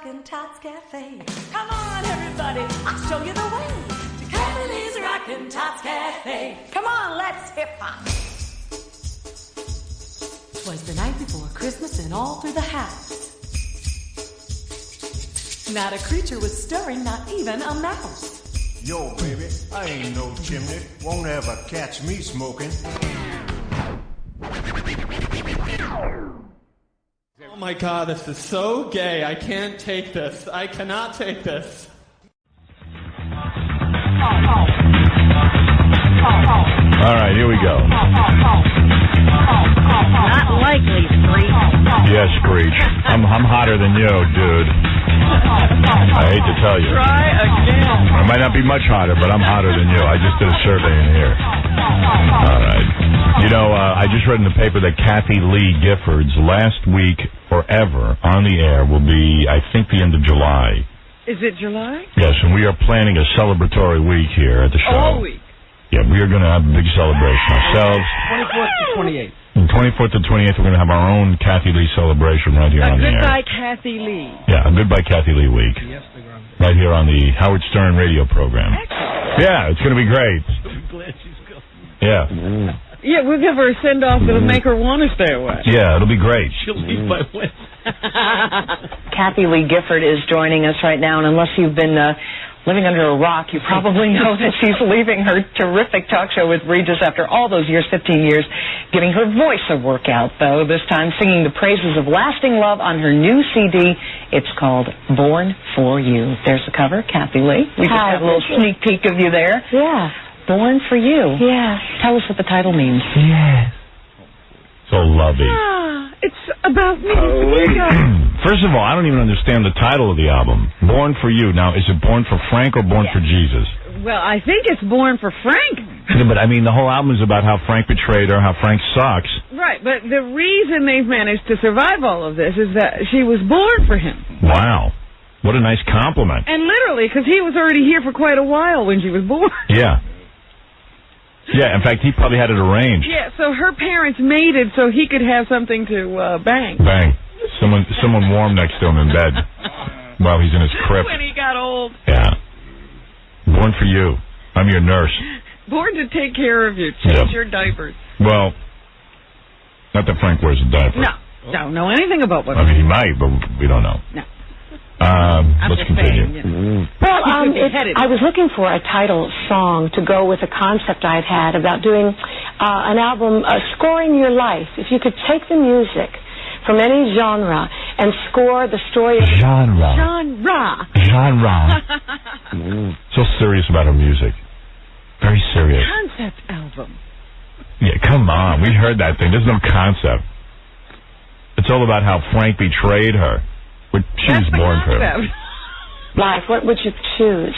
Rockin' Tots Cafe. Come on, everybody, I'll show you the way to Kathie Lee's Rockin' Tots Cafe. Come on, let's hip-hop. 'Twas the night before Christmas and all through the house not a creature was stirring, not even a mouse. Yo, baby, I ain't no chimney. Won't ever catch me smoking. Oh my God, this is so gay. I can't take this. I cannot take this. All right, here we go. Not likely, Screech. Yes, Screech. I'm hotter than you, dude. I hate to tell you. Try again. I might not be much hotter, but I'm hotter than you. I just did a survey in here. All right. You know, I just read in the paper that Kathie Lee Gifford's last week forever on the air will be, I think, the end of July. Is it July? Yes, and we are planning a celebratory week here at the show. All week. Yeah, we are going to have a big celebration ourselves. 24th to 28th. From 24th to 28th, we're going to have our own Kathie Lee celebration right here on the air. Goodbye, Kathie Lee. Yeah, a Goodbye Kathie Lee week. Yes, big round. Right here on the Howard Stern radio program. Yeah, it's going to be great. I'm glad she's gone. Yeah. Yeah, we'll give her a send-off that'll make her want to stay away. Yeah, it'll be great. She'll leave by Wednesday. Kathie Lee Gifford is joining us right now, and unless you've been living under a rock, you probably know that she's leaving her terrific talk show with Regis after all those years, 15 years, giving her voice a workout, though, this time singing the praises of lasting love on her new CD. It's called Born for You. There's the cover, Kathie Lee. We just had a little sneak peek of you there. Yeah. Born for You. Yeah. Tell us what the title means. Yes. So lovely. It's about me. First of all, I don't even understand the title of the album. Born for You. Now, is it Born for Frank or Born for Jesus? Well, I think it's Born for Frank. Yeah, but I mean, the whole album is about how Frank betrayed her, how Frank sucks. Right, but the reason they've managed to survive all of this is that she was born for him. Wow. What a nice compliment. And literally, because he was already here for quite a while when she was born. Yeah. Yeah, in fact, he probably had it arranged. Yeah, so her parents made it so he could have something to bang. Bang. Someone warm next to him in bed while he's in his crypt. When he got old. Yeah. Born for You. I'm your nurse. Born to take care of you, change your diapers. Well, not that Frank wears a diaper. No, don't know anything about what. I mean, he might, but we don't know. No. Let's continue. Saying, Well, I was looking for a title song to go with a concept I'd had about doing an album, scoring your life. If you could take the music from any genre and score the story of... Genre. So serious about her music. Very serious. Concept album. Yeah, come on. We heard that thing. There's no concept. It's all about how Frank betrayed her. She was born for it. Life, what would you choose?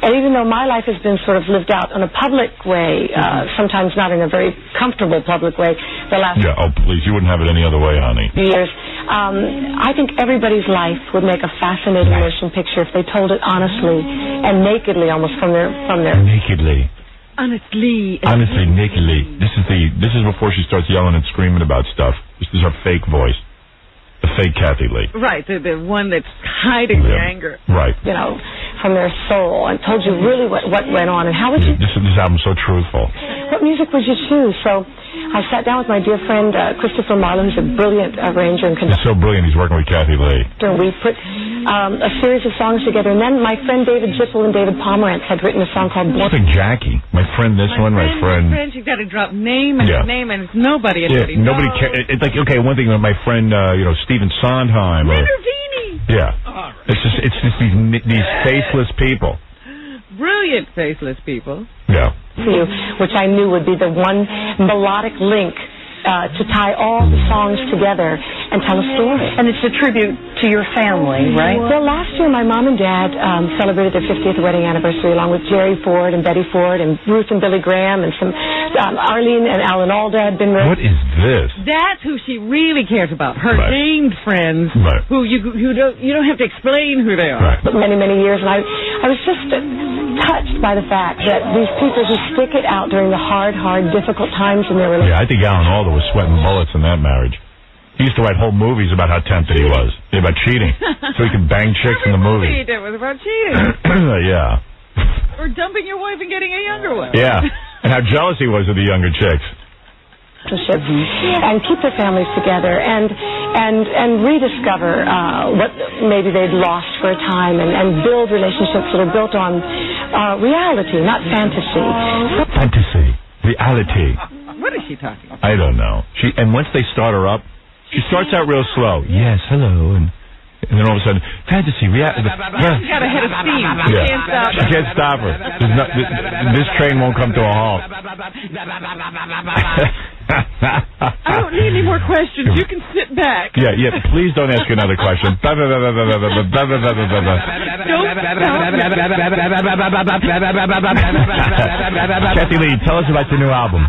And even though my life has been sort of lived out in a public way, sometimes not in a very comfortable public way, the last please, you wouldn't have it any other way, honey. years, I think everybody's life would make a fascinating motion picture if they told it honestly and nakedly, almost from their Nakedly. Honestly, nakedly. This is before she starts yelling and screaming about stuff. This is her fake voice. The fake Kathie Lee. Right, the one that's hiding the anger. Right. You know, from their soul, and told you really what went on. And how would you... This album's so truthful. What music would you choose? So I sat down with my dear friend Christopher Marlowe, who's a brilliant arranger and conductor. He's so brilliant, he's working with Kathie Lee. And we put a series of songs together. And then my friend David Gipple and David Pomerantz had written a song called... I think Jackie, my friend, my friend. You've got to drop name and name, and it's nobody. Yeah, nobody cares. It's like, okay, one thing, my friend, Stephen Sondheim. Vini. Yeah. Right. It's just these faceless people. Brilliant faceless people. Yeah. Which I knew would be the one melodic link to tie all the songs together and tell a story. And it's a tribute to your family, right? Well, last year my mom and dad celebrated their 50th wedding anniversary along with Jerry Ford and Betty Ford and Ruth and Billy Graham and some Arlene and Alan Alda had been married. What is this? That's who she really cares about. Her named friends, right. who you don't have to explain who they are. Right. But many years, and I was just touched by the fact that these people who stick it out during the hard, difficult times in their relationship. Yeah, I think Alan Alda was sweating bullets in that marriage. He used to write whole movies about how tempted he was, about cheating. so he can bang chicks in the movie. He did was about cheating. Yeah. Or dumping your wife and getting a younger one. Yeah. And how jealous he was of the younger chicks. And keep their families together and rediscover what maybe they'd lost for a time and build relationships that are built on reality, not fantasy. Fantasy. Reality. What is she talking about? I don't know. And once they start her up, she starts out real slow. Yes, hello, and then all of a sudden, fantasy, reality. She's got a head of steam. Yeah. You can't stop her. She can't stop her. This train won't come to a halt. I don't need any more questions. You can sit back. Yeah. Please don't ask another question. Kathie Lee, tell us about your new album.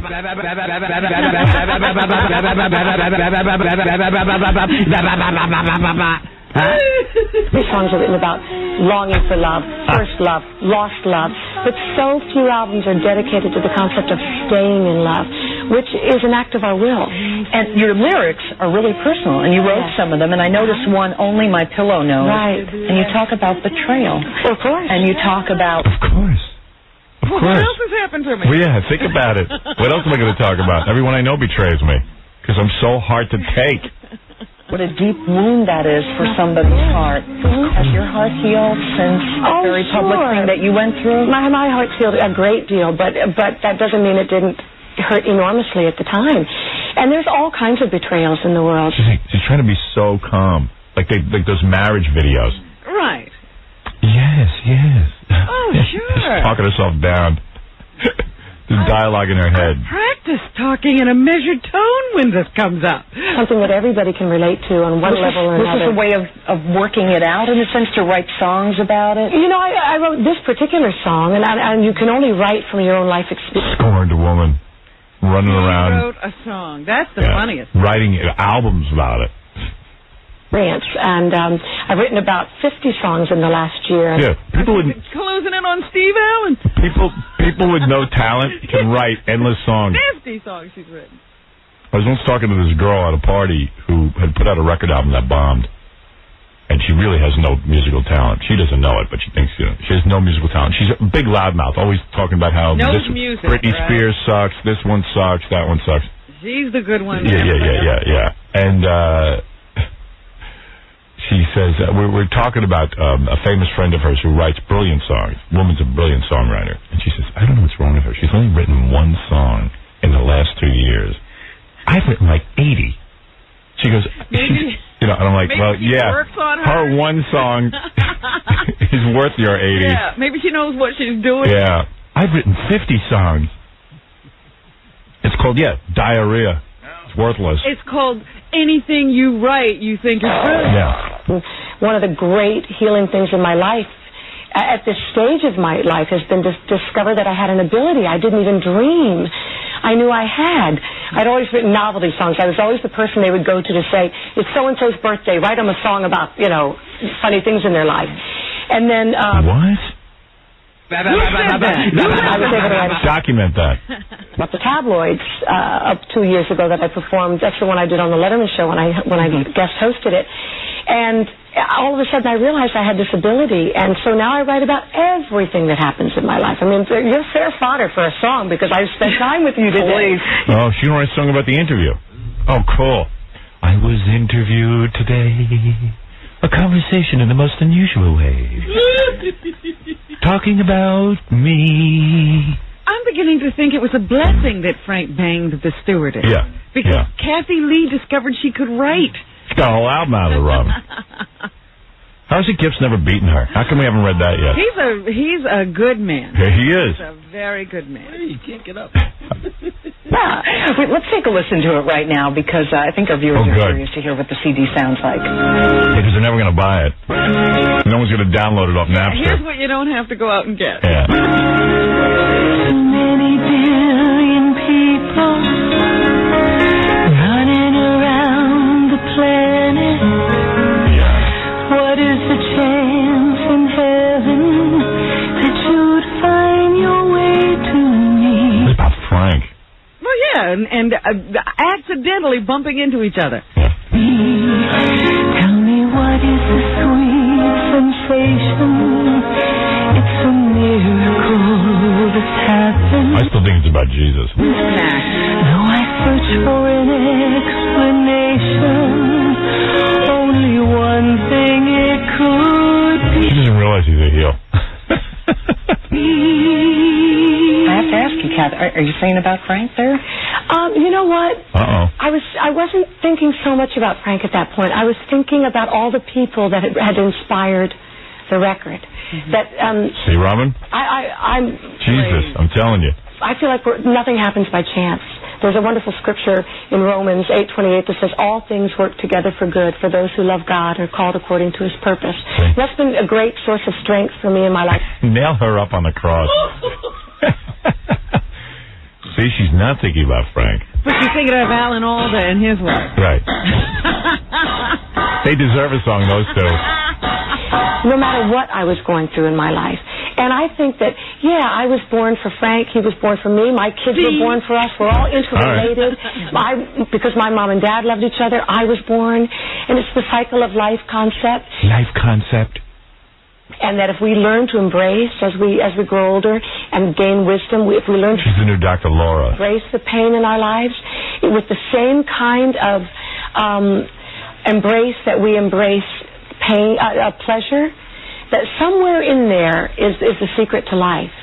These songs are written about longing for love, first love, lost love, but so few albums are dedicated to the concept of staying in love, which is an act of our will. And your lyrics are really personal, and you wrote some of them, and I noticed one, Only My Pillow Knows. Right. And you talk about betrayal. Of course. And you talk about... Of course. Well, what else has happened to me? Well, yeah, think about it. What else am I going to talk about? Everyone I know betrays me because I'm so hard to take. What a deep wound that is for somebody's heart. Has your heart healed since the very public thing that you went through? My heart healed a great deal, but that doesn't mean it didn't hurt enormously at the time. And there's all kinds of betrayals in the world. She's trying to be so calm, like those marriage videos. Right. Yes. Oh, sure. She's talking herself down. There's dialogue in her head. Practice talking in a measured tone when this comes up. Something that everybody can relate to on one level or another. Was this a way of working it out, in a sense, to write songs about it? You know, I wrote this particular song, and you can only write from your own life experience. Scorned a woman, running around. Wrote a song. That's the funniest. Writing albums about it. And I've written about 50 songs in the last year. Yeah, people would closing in on Steve Allen. People with no talent can write endless songs. 50 songs she's written. I was once talking to this girl at a party who had put out a record album that bombed, and she really has no musical talent. She doesn't know it, but she thinks she has no musical talent. She's a big loudmouth, always talking about how Britney Spears sucks, this one sucks, that one sucks. She's the good one. Yeah. And she says, we're talking about a famous friend of hers who writes brilliant songs. Woman's a brilliant songwriter. And she says, I don't know what's wrong with her. She's only written one song in the last 2 years. I've written like 80. She goes, and I'm like, well, yeah, her one song is worth your 80. Yeah, maybe she knows what she's doing. Yeah. I've written 50 songs. It's called, diarrhea. It's worthless. It's called Anything You Write You Think Is Good. Yeah. One of the great healing things in my life, at this stage of my life, has been to discover that I had an ability I didn't even dream I knew I had. I'd always written novelty songs. I was always the person they would go to say, it's so-and-so's birthday, write them a song about, funny things in their life. And then... What? I was able to write a song. Document that. About the tabloids up 2 years ago that I performed. That's the one I did on the Letterman show when I guest hosted it. And all of a sudden I realized I had this ability, and so now I write about everything that happens in my life. I mean, you're fair fodder for a song because I've spent time with you today. Oh, she wrote a song about the interview. Oh, cool. I was interviewed today. A conversation in the most unusual way. Talking about me. I'm beginning to think it was a blessing that Frank banged the stewardess. Yeah. Because Kathie Lee discovered she could write. She got a whole album out of the rub. How's it Gift's never beaten her? How come we haven't read that yet? He's a good man. Yeah, he is. He's a very good man. Hey, you can't get up. Let's take a listen to it right now because I think our viewers are curious to hear what the CD sounds like. Because they're never going to buy it. No one's going to download it off Napster. Here's what you don't have to go out and get. Yeah. Many billion people running around the planet. What is the chance in heaven that you'd find your way to me? It's about Frank. Well, yeah, and accidentally bumping into each other. Tell me what is the sweet Are you saying about Frank there? You know what? Uh-oh. I wasn't thinking so much about Frank at that point. I was thinking about all the people that had inspired the record. That See, Robin? I'm Jesus, I'm telling you. I feel like nothing happens by chance. There's a wonderful scripture in Romans 8:28 that says, all things work together for good for those who love God and are called according to his purpose. That's been a great source of strength for me in my life. Nail her up on the cross. See, she's not thinking about Frank. But you're thinking of Alan Alda and his wife. Right. They deserve a song, those two. No matter what I was going through in my life. And I think that, yeah, I was born for Frank. He was born for me. My kids were born for us. We're all interrelated. Because my mom and dad loved each other, I was born. And it's the cycle of life concept. Life concept. And that if we learn to embrace as we grow older and gain wisdom, if we learn to She's the new Dr. Laura. embrace the pain in our lives with the same kind of embrace that we embrace pain, pleasure, that somewhere in there is the secret to life.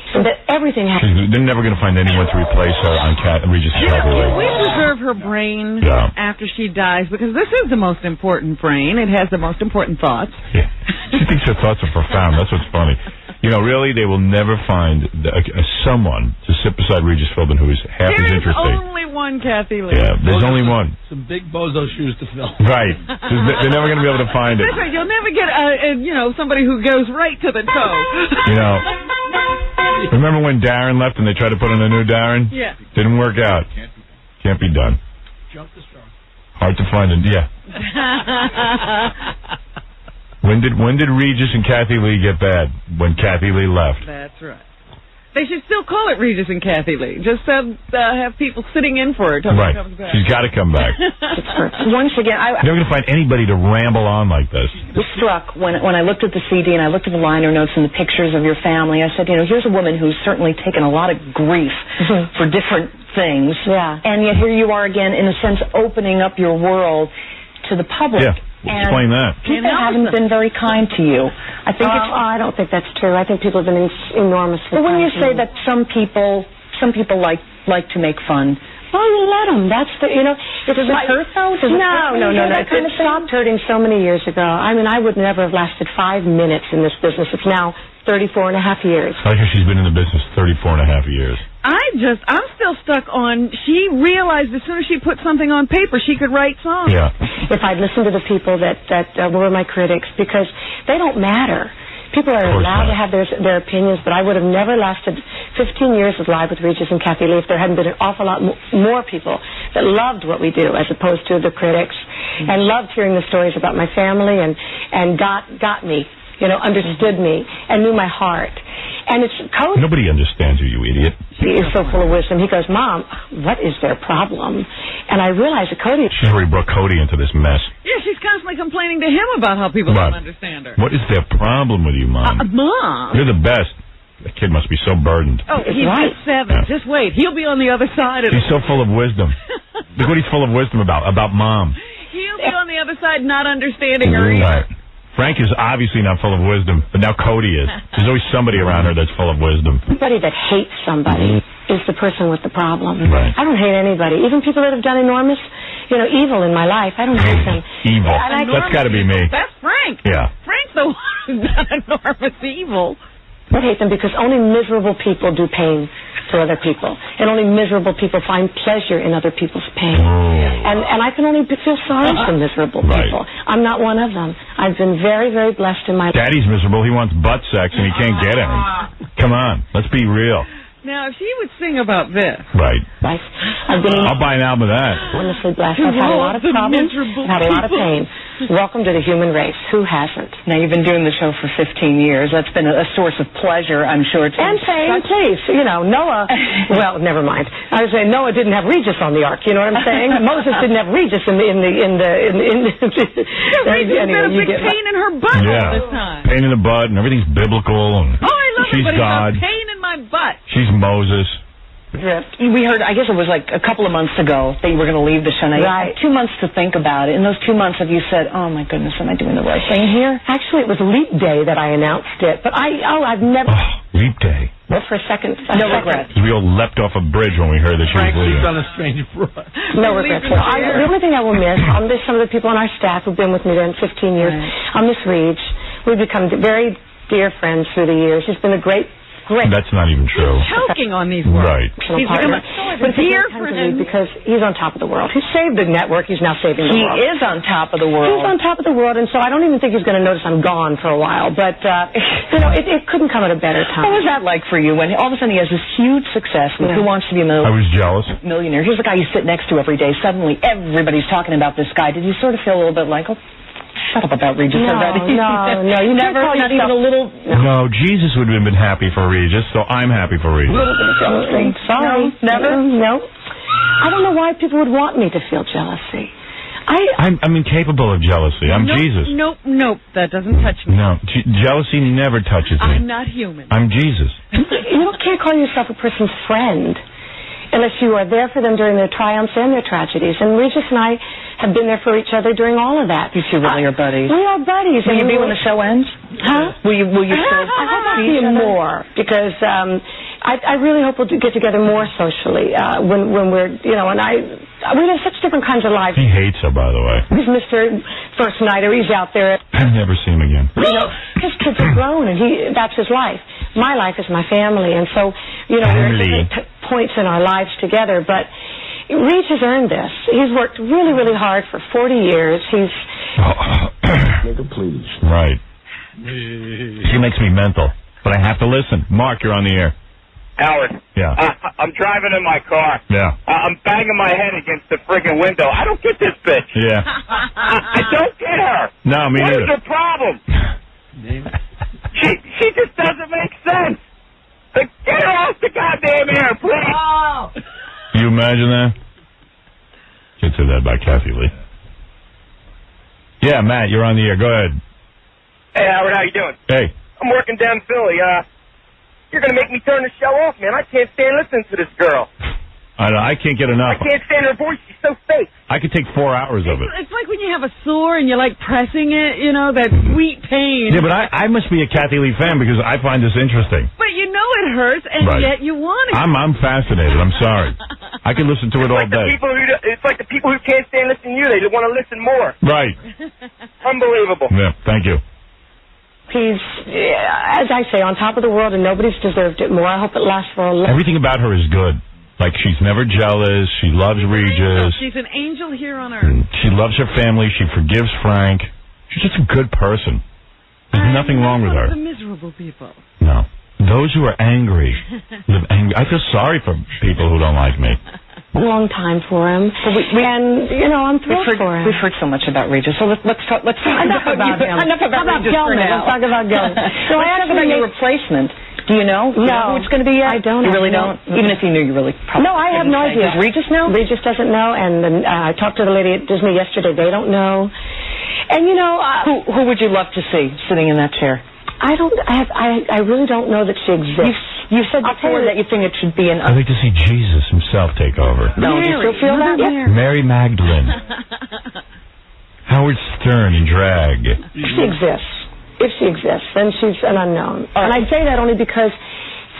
And that everything happens. They're never going to find anyone to replace her on Regis Kathie Lee. We preserve her brain after she dies, because this is the most important brain. It has the most important thoughts. Yeah. She thinks her thoughts are profound. That's what's funny. You know, really, they will never find someone to sit beside Regis Philbin who is half as interesting. There's only one Kathie Lee. Yeah, there's only one. Some big bozo shoes to fill. Right. They're never going to be able to find it. That's right. You'll never get, somebody who goes right to the toe. You know, remember when Darren left and they tried to put in a new Darren? Yeah. Didn't work out. Can't be done. Jump the strong. Hard to find it. Yeah. When did Regis and Kathie Lee get bad? When KathieLee left. That's right. They should still call it Regis and Kathie Lee. Just have people sitting in for her till she comes back. She's got to come back. Once again, You're never going to find anybody to ramble on like this. I was struck when I looked at the CD and I looked at the liner notes and the pictures of your family. I said, here's a woman who's certainly taken a lot of grief for different things. Yeah. And yet here you are again, in a sense, opening up your world to the public. Yeah. Explain that. People haven't been very kind to you. I think I don't think that's true. I think people have been enormously But when kind you to say me. that some people like to make fun. Well, you let them. That's the, Does it hurt though? No. It stopped hurting so many years ago. I mean, I would never have lasted 5 minutes in this business. It's now 34 and a half years. I like how she's been in the business 34 and a half years. I'm still stuck on, she realized as soon as she put something on paper, she could write songs. Yeah. If I'd listened to the people that were my critics, because they don't matter. People are allowed to have their opinions, but I would have never lasted 15 years of Live with Regis and Kathie Lee if there hadn't been an awful lot more people that loved what we do as opposed to the critics and loved hearing the stories about my family and got me, understood me and knew my heart. And it's Cody. Nobody understands you idiot. He is so full of wisdom. He goes, Mom, what is their problem? And I realized that Cody... She's already brought Cody into this mess. Yeah, she's constantly complaining to him about how people don't understand her. What is their problem with you, Mom? Mom? You're the best. That kid must be so burdened. Oh, he's just 7. Yeah. Just wait. He'll be on the other side of it. He's so full of wisdom. Look what he's full of wisdom about Mom. He'll be on the other side not understanding her either. Right. Frank is obviously not full of wisdom, but now Cody is. There's always somebody around her that's full of wisdom. Anybody that hates somebody is the person with the problem. Right. I don't hate anybody. Even people that have done enormous, evil in my life. I don't hate them. Evil. That's got to be me. That's Frank. Yeah. Frank's the one who's done enormous evil. I hate them because only miserable people do pain to other people. And only miserable people find pleasure in other people's pain. And I can only feel sorry for miserable people. I'm not one of them. I've been very, very blessed in my life. Daddy's miserable. He wants butt sex and he can't get any. Come on. Let's be real. Now, if she would sing about this. Right. I'll buy an album of that. Wonderfully blessed. I've had a lot of problems. I've had a lot of pain. Welcome to the human race. Who hasn't? Now, you've been doing the show for 15 years. That's been a source of pleasure, I'm sure. And pain, please. Noah, well, never mind. I was saying Noah didn't have Regis on the ark. You know what I'm saying? Moses didn't have Regis in the Regis had a big pain in her butt all this time. Pain in the butt and everything's biblical. And I love she's it, but God. He's got pain in my butt. She's Moses. We heard, I guess it was like a couple of months ago that you were going to leave the show. Now, you had 2 months to think about it. In those 2 months, have you said, oh, my goodness, am I doing the right thing here? Actually, it was Leap Day that I announced it. But I've never... Leap day. Well, for a second. No regrets. We all leapt off a bridge when we heard that she was Frank leaving. sleeps on a strange broad. No regrets. The only thing I will miss, I'll miss some of the people on our staff who've been with me then 15 years. Right. I'll miss Reed. We've become very dear friends through the years. He's been a great. That's not even true. He's choking on these words. Right. He's become a dear friend. Because he's on top of the world. He's saved the network. He's now saving the world. He is on top of the world. He's on top of the world, and so I don't even think he's going to notice I'm gone for a while. But, it couldn't come at a better time. What was that like for you when all of a sudden he has this huge success with Who Wants to Be a I was jealous. Millionaire? Here's the guy you sit next to every day. Suddenly everybody's talking about this guy. Did you sort of feel a little bit like, oh, shut up about Regis already? No. You never, not even a little... No, Jesus would have been happy for Regis, so I'm happy for Regis. A little bit of jealousy. Sorry. No, never? No. I don't know why people would want me to feel jealousy. I'm incapable of jealousy. I'm Jesus. Nope. That doesn't touch me. No, jealousy never touches me. I'm not human. I'm Jesus. You can't call yourself a person's friend unless you are there for them during their triumphs and their tragedies. And Regis and I have been there for each other during all of that. You two really are buddies. We are buddies. Will you be when the show ends? Huh? Will you still I hope I'll see see each him other? more because I really hope we'll get together more socially when we're, and we have such different kinds of lives. He hates her, by the way. He's Mr. First Nighter. He's out there. I'll never see him again. His kids are grown, and that's his life. My life is my family, and so, we're at different points in our lives together, but Reed has earned this. He's worked really, really hard for 40 years. He's... Please. Right. She makes me mental, but I have to listen. Mark, you're on the air. Howard. Yeah. I'm driving in my car. Yeah. I'm banging my head against the friggin' window. I don't get this bitch. Yeah. I don't get her. No, me What neither. is her problem? She just doesn't make sense. Like, get her off the goddamn air, please. Oh. You imagine that? Get to that by Kathie Lee. Yeah, Matt, you're on the air. Go ahead. Hey, Howard, how you doing? Hey. I'm working down Philly. You're going to make me turn the show off, man. I can't stand listening to this girl. I can't get enough. I can't stand her voice. She's so fake. I could take 4 hours of it. It's like when you have a sore and you're like pressing it, that sweet pain. Yeah, but I must be a Kathie Lee fan because I find this interesting. But you know it hurts, and Right. yet you want it. I'm fascinated. I'm sorry. I can listen to it all day. It's like the people who can't stand listening to you. They want to listen more. Right. Unbelievable. Yeah, thank you. He's, as I say, on top of the world, and nobody's deserved it more. I hope it lasts for a long time. Everything about her is good. Like, she's never jealous. She loves Regis. She's an angel here on earth. She loves her family. She forgives Frank. She's just a good person. There's nothing wrong with her. The miserable people. No. Those who are angry live angry. I feel sorry for people who don't like me. A long time for him. I'm thrilled for him. We've heard so much about Regis, so let's talk Enough about him. Enough about Regis for Gelman. now. Let's talk about Gelman. So let's talk about your replacement. Do you know? Do you know who it's going to be yet? I don't. You really don't? Even if you knew, you really probably No, I have no idea. Does Regis know? Regis doesn't know, and I talked to the lady at Disney yesterday. They don't know. And, who would you love to see sitting in that chair? I really don't know that she exists. You said before that you think it should be an... I'd like to see Jesus himself take over. No, do you still feel that? Yeah. Mary Magdalene. Howard Stern in drag. If she exists, then she's an unknown. And I say that only because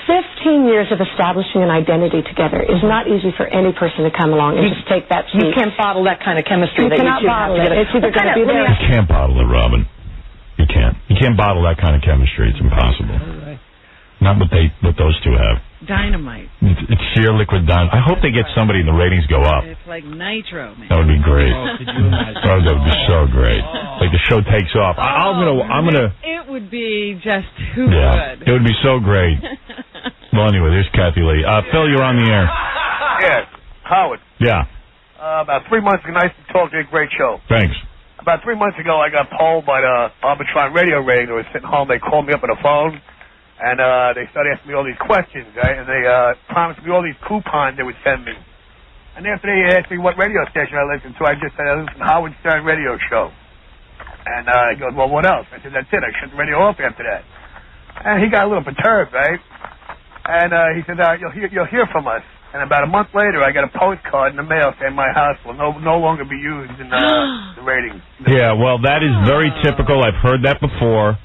15 years of establishing an identity together is not easy for any person to come along and just take that seat. You can't bottle that kind of chemistry. You cannot bottle it. It's either going to be there. You can't bottle it, Robin. You can't. You can't bottle that kind of chemistry. It's impossible. Not what those two have. Dynamite. It's sheer liquid dynamite. I hope they get somebody and the ratings go up. It's like nitro, man. That would be great. Oh, could you imagine? Oh, that would be so great. Like the show takes off. I'm gonna. It would be just too Yeah, good. it would be so great. Well, anyway, there's Kathie Lee. Phil, you're on the air. Yes. Howard. Yeah. About 3 months ago, nice to talk to you. Great show. Thanks. About 3 months ago, I got polled by the Arbitron radio rating. I was sitting home. They called me up on the phone, and they started asking me all these questions, right? And they promised me all these coupons they would send me. And after they asked me what radio station I listened to, I just said, I listen to Howard Stern radio show. And he goes, well, what else? I said, that's it. I shut the radio off after that. And he got a little perturbed, right? And he said, you'll hear from us. And about a month later, I got a postcard in the mail saying my house will no longer be used in the ratings. Yeah, well, that is very typical. I've heard that before.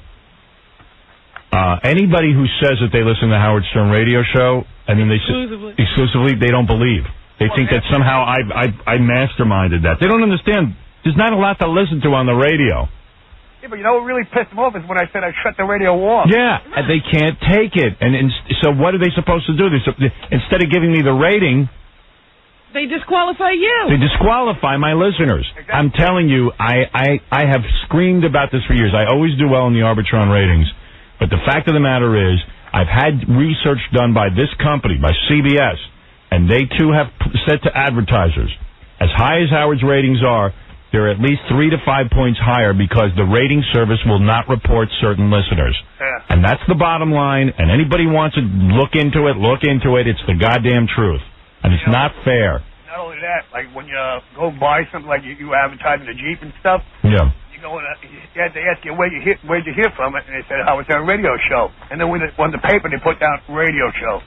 Anybody who says that they listen to the Howard Stern radio show, I mean, exclusively, they don't believe. They think that somehow I masterminded that. They don't understand. There's not a lot to listen to on the radio. Yeah, but you know what really pissed them off is when I said I shut the radio off. Yeah, and they can't take it. And so what are they supposed to do? Instead of giving me the rating, they disqualify you. They disqualify my listeners. Exactly. I'm telling you, I have screamed about this for years. I always do well in the Arbitron ratings. But the fact of the matter is, I've had research done by this company, by CBS, and they too have said to advertisers, as high as Howard's ratings are, they're at least 3 to 5 points higher because the rating service will not report certain listeners. Yeah. And that's the bottom line, and anybody wants to look into it. It's the goddamn truth. And it's not fair. Not only that, like when you go buy something like you advertise in the Jeep and stuff, yeah. You go and they ask you where'd you hear from it, and they said, I was on a radio show. And then on the paper they put down radio show.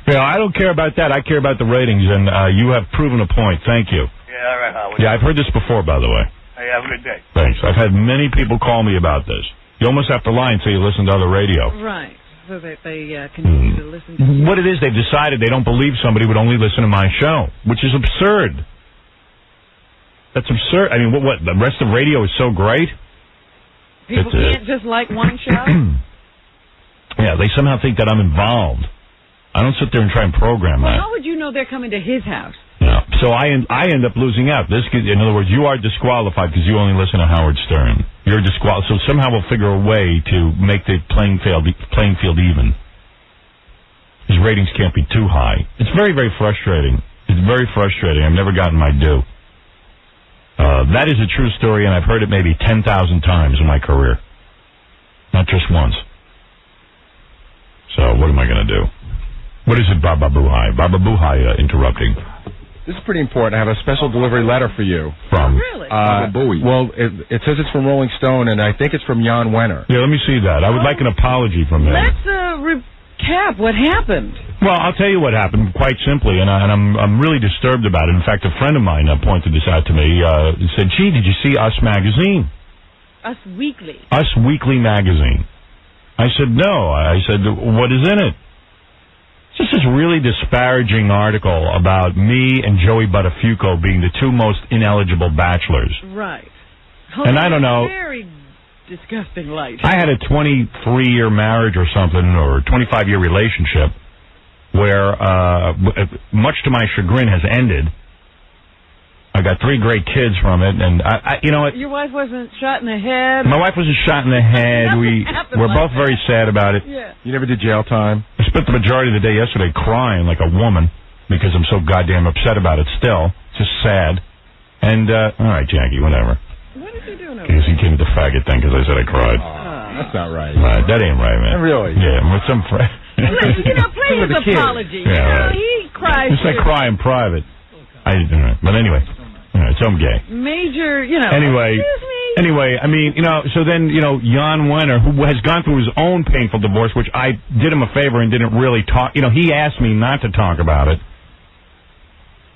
Yeah, I don't care about that. I care about the ratings, and you have proven a point. Thank you. Yeah, all right, Howard. Yeah, I've heard this before, by the way. Hey, have a good day. Thanks. I've had many people call me about this. You almost have to lie and say you listen to other radio. Right. So that they continue to listen to you. What it is, they've decided they don't believe somebody would only listen to my show, which is absurd. That's absurd. I mean, what the rest of radio is so great? People can't just like one show? Yeah, they somehow think that I'm involved. I don't sit there and try and program that. How would you know they're coming to his house? Yeah. So I end up losing out. In other words, you are disqualified because you only listen to Howard Stern. You're disqualified. So somehow we'll figure a way to make the playing field even. His ratings can't be too high. It's very, very frustrating. It's very frustrating. I've never gotten my due. That is a true story, and I've heard it maybe 10,000 times in my career. Not just once. So what am I going to do? What is it, Baba Buhai? Baba Buhai interrupting. This is pretty important. I have a special delivery letter for you. From? Really? Well, it says it's from Rolling Stone, and I think it's from Jan Wenner. Yeah, let me see that. I would like an apology from him. Let's recap what happened. Well, I'll tell you what happened, quite simply, and I'm really disturbed about it. In fact, a friend of mine pointed this out to me. Said, gee, did you see Us Magazine? Us Weekly. Us Weekly Magazine. I said, no. I said, what is in it? It's just this really disparaging article about me and Joey Buttafuoco being the two most ineligible bachelors. Right. And I don't know. Very disgusting light. I had a 23-year marriage or something, or a 25-year relationship, where, much to my chagrin, has ended. I got 3 great kids from it, and you know what? Your wife wasn't shot in the head? My wife wasn't shot in the head. We're both very sad about it. Yeah. You never did jail time? I spent the majority of the day yesterday crying like a woman because I'm so goddamn upset about it still. It's just sad. And, all right, Jackie, whatever. What did you do? Because he came to the faggot thing because I said I cried. That's not right. That ain't right, man. Really? Yeah, with some friend. Play his apology. Yeah, right. He cries. Just like cry in private. But anyway. So I'm gay. Major, Anyway, I mean, so then, Jan Wenner, who has gone through his own painful divorce, which I did him a favor and didn't really talk, he asked me not to talk about it.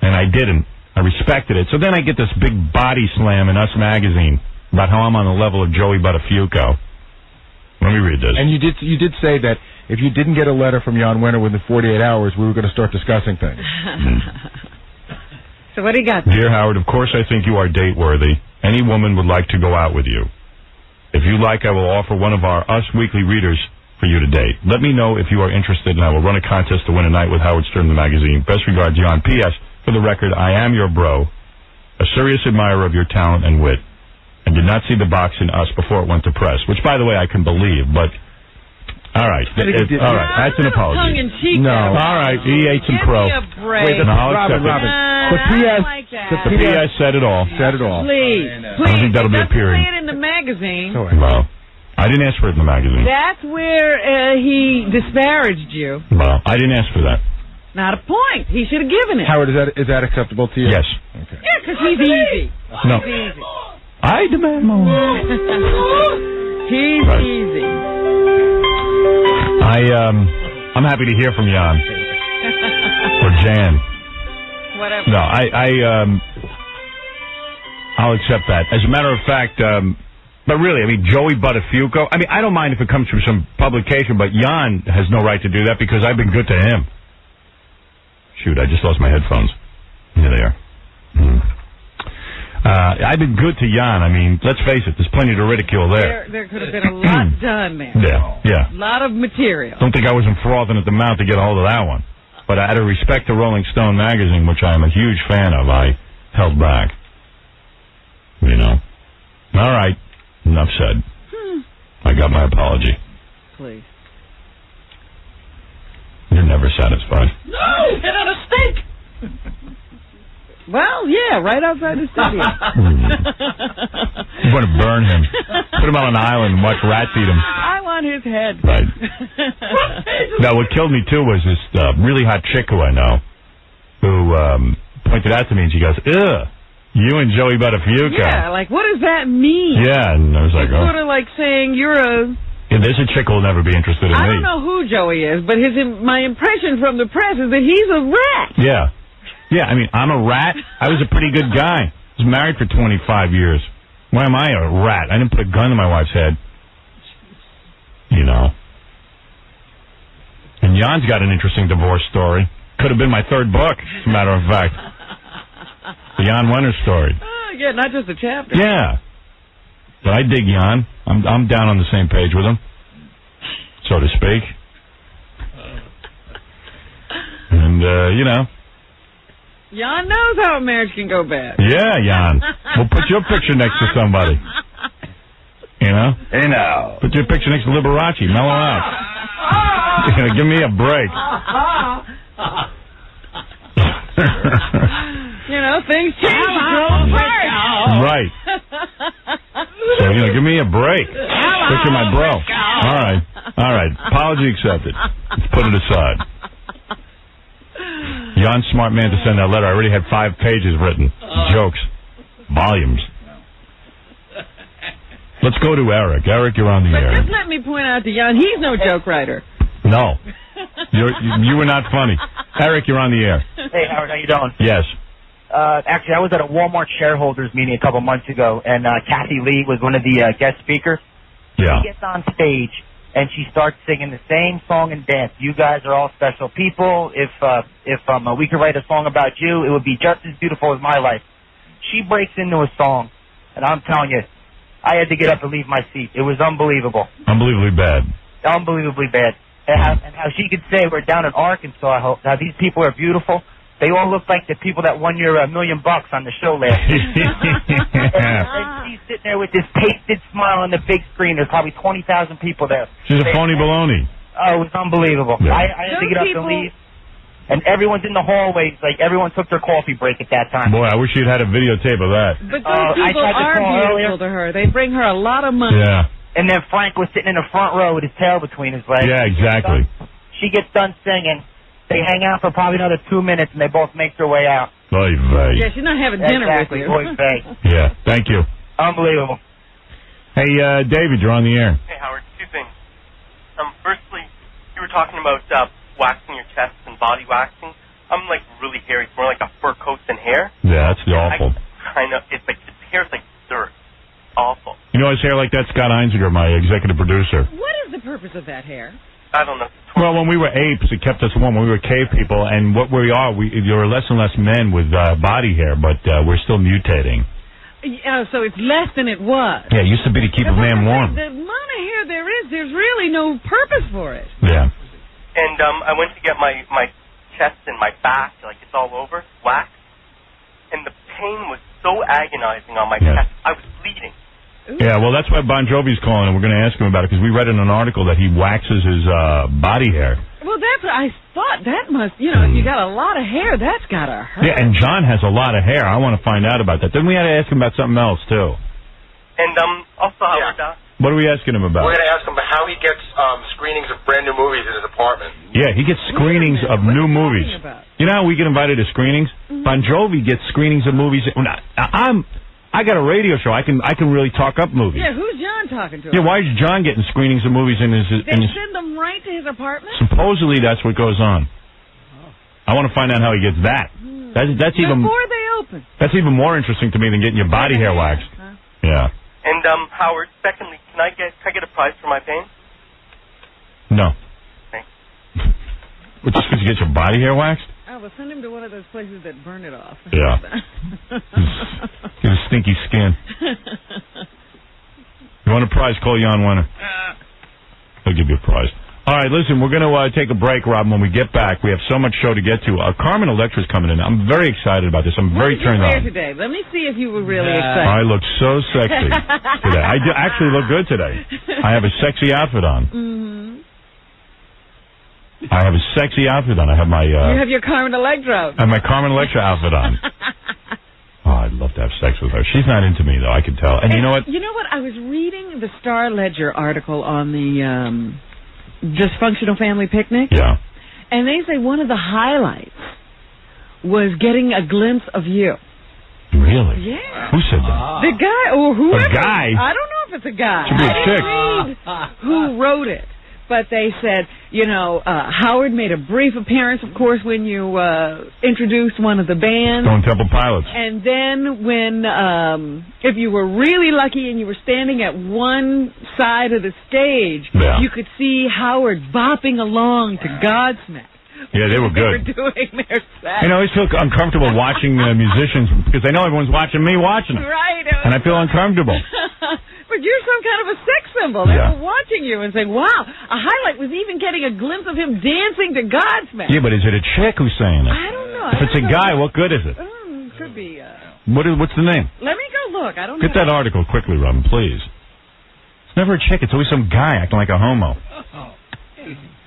And I didn't. I respected it. So then I get this big body slam in Us Magazine about how I'm on the level of Joey Buttafuoco. Let me read this. And you did say that if you didn't get a letter from Jan Wenner within 48 hours, we were going to start discussing things. So what do you got? Dear Howard, of course I think you are date-worthy. Any woman would like to go out with you. If you like, I will offer one of our Us Weekly readers for you to date. Let me know if you are interested, and I will run a contest to win a night with Howard Stern the magazine. Best regards, Jan. P.S. For the record, I am your bro, a serious admirer of your talent and wit, and did not see the box in Us before it went to press, which, by the way, I can believe, but... All right. All right. That's an apology. Tongue-in-cheek. No. All right. He ate some crow. Give me a break. Wait, I'll accept it. The P.S. Like that. The P.S. said it all. Said it all. Please. I don't think that'll be appearing. Play it in the magazine. Well, I didn't ask for it in the magazine. That's where he disparaged you. Well, I didn't ask for that. Not a point. He should have given it. Howard, is that acceptable to you? Yes. Okay. Yeah, because he's easy. No. He's easy. I demand more. He's easy. I'm happy to hear from Jan. Or Jan. Whatever. No, I'll accept that. As a matter of fact, But really, I mean, Joey Buttafuoco. I mean, I don't mind if it comes from some publication, but Jan has no right to do that because I've been good to him. Shoot, I just lost my headphones. Here they are. I've been good to Jan. I mean, let's face it, there's plenty to ridicule there. There could have been a lot done there. Yeah. A lot of material. Don't think I wasn't frothing at the mouth to get a hold of that one. But out of respect to Rolling Stone magazine, which I am a huge fan of, I held back. You know. All right. Enough said. I got my apology. Please. You're never satisfied. No! Hit on a steak! Well, yeah, right outside the studio. You want to burn him. Put him on an island and watch rats eat him. I want his head. Right. Now, what killed me, too, was this really hot chick who I know who pointed out to me, and she goes, ugh, you and Joey Buttafuoco. Yeah, like, what does that mean? Yeah, and I was like, it's sort of like saying you're a... Yeah, there's a chick who will never be interested in me. I don't know who Joey is, but my impression from the press is that he's a rat. Yeah. Yeah, I mean, I'm a rat. I was a pretty good guy. I was married for 25 years. Why am I a rat? I didn't put a gun to my wife's head. You know. And Jan's got an interesting divorce story. Could have been my third book, as a matter of fact. The Jan Wenner story. Yeah, not just a chapter. Yeah. But I dig Jan. I'm down on the same page with him, so to speak. And, you know. Jan knows how a marriage can go bad. Yeah, Jan. We'll put your picture next to somebody. You know? Hey, now. Put your picture next to Liberace. Mellow out. Give me a break. You know, things change. Right. So, you know, give me a break. Picture my bro. All right. Apology accepted. Let's put it aside. Jan's smart man to send that letter. I already had 5 pages written. Jokes. Volumes. Let's go to Eric. Eric, you're on the air. But just let me point out to Jan, he's no joke writer. No. You were not funny. Eric, you're on the air. Hey, Howard, how you doing? Yes. Actually, I was at a Walmart shareholders meeting a couple months ago, and Kathie Lee was one of the guest speakers. Yeah. She gets on stage, and she starts singing the same song and dance. You guys are all special people. If we could write a song about you, it would be just as beautiful as my life. She breaks into a song, and I'm telling you, I had to get up and leave my seat. It was unbelievable. Unbelievably bad. Unbelievably bad. And how she could say we're down in Arkansas, how these people are beautiful. They all look like the people that won your $1 million on the show last year. and she's sitting there with this pasted smile on the big screen. There's probably 20,000 people there. She's a phony baloney. Oh, it was unbelievable. Yeah. I had to get up and leave. And everyone's in the hallways. Like, everyone took their coffee break at that time. Boy, I wish you'd had a videotape of that. But those people are beautiful to her. They bring her a lot of money. Yeah. And then Frank was sitting in the front row with his tail between his legs. Yeah, exactly. She gets done singing. They hang out for probably another 2 minutes, and they both make their way out. Oy vey. Yeah, she's not having dinner with you. Oy vey. Yeah, thank you. Unbelievable. Hey, David, you're on the air. Hey, Howard, 2 things. Firstly, you were talking about waxing your chest and body waxing. I'm, like, really hairy. It's more like a fur coat than hair. Yeah, that's awful. It's like, his hair's like dirt. Awful. You know his hair like that? Scott Einziger, my executive producer. What is the purpose of that hair? I don't know. Well, when we were apes, it kept us warm. When we were cave people, and what we are, there are less and less men with body hair, but we're still mutating. Yeah, so it's less than it was. Yeah, it used to be to keep a man warm. The amount of hair there's really no purpose for it. Yeah. And I went to get my chest and my back, like it's all over, waxed, and the pain was so agonizing on my chest. I was bleeding. Yeah, well, that's why Bon Jovi's calling, and we're going to ask him about it, because we read in an article that he waxes his body hair. Well, I thought that must, if you got a lot of hair, that's got to hurt. Yeah, and John has a lot of hair. I want to find out about that. Then we had to ask him about something else, too. And also, Howard, what are we asking him about? We're going to ask him about how he gets screenings of brand new movies in his apartment. Yeah, he gets screenings of new movies. You know how we get invited to screenings? Mm-hmm. Bon Jovi gets screenings of movies. I got a radio show. I can really talk up movies. Yeah, who's John talking to? Yeah, why is John getting screenings of movies in his... They send them right to his apartment? Supposedly that's what goes on. I want to find out how he gets that. That's even... Before they open. That's even more interesting to me than getting your body hair waxed. Huh? Yeah. And Howard, secondly, can I get a prize for my pain? No. Thanks. What, just because you get your body hair waxed? Oh, well, send him to one of those places that burn it off. Yeah. Get a stinky skin. You want a prize? Call Jan Wenner. He'll give you a prize. All right, listen, we're going to take a break, Robin. When we get back, we have so much show to get to. Carmen Electra's coming in. I'm very excited about this. I'm very turned on. Today? Let me see if you were really excited. I look so sexy today. I do actually look good today. I have a sexy outfit on. Mm-hmm. I have a sexy outfit on. I have my... you have your Carmen Electra. I have my Carmen Electra outfit on. Oh, I'd love to have sex with her. She's not into me, though. I can tell. And you know what? You know what? I was reading the Star Ledger article on the Dysfunctional Family Picnic. Yeah. And they say one of the highlights was getting a glimpse of you. Really? Yeah. Who said that? The guy, or whoever. A guy? I don't know if it's a guy. Should be a chick. I didn't read who wrote it. But they said, Howard made a brief appearance, of course, when you introduced one of the bands. Stone Temple Pilots. And then when, if you were really lucky and you were standing at one side of the stage, you could see Howard bopping along to Godsmack. Yeah, they were good. They were doing their set. I always feel uncomfortable watching musicians because I know everyone's watching me watching them. Right. And I feel uncomfortable. But you're some kind of a sex symbol. They were watching you and saying, wow, a highlight was even getting a glimpse of him dancing to Godsmack. Yeah, but is it a chick who's saying it? I don't know. If it's a guy, what good is it? Could be. What's the name? Let me go look. I don't know. Get that article quickly, Robin, please. It's never a chick. It's always some guy acting like a homo.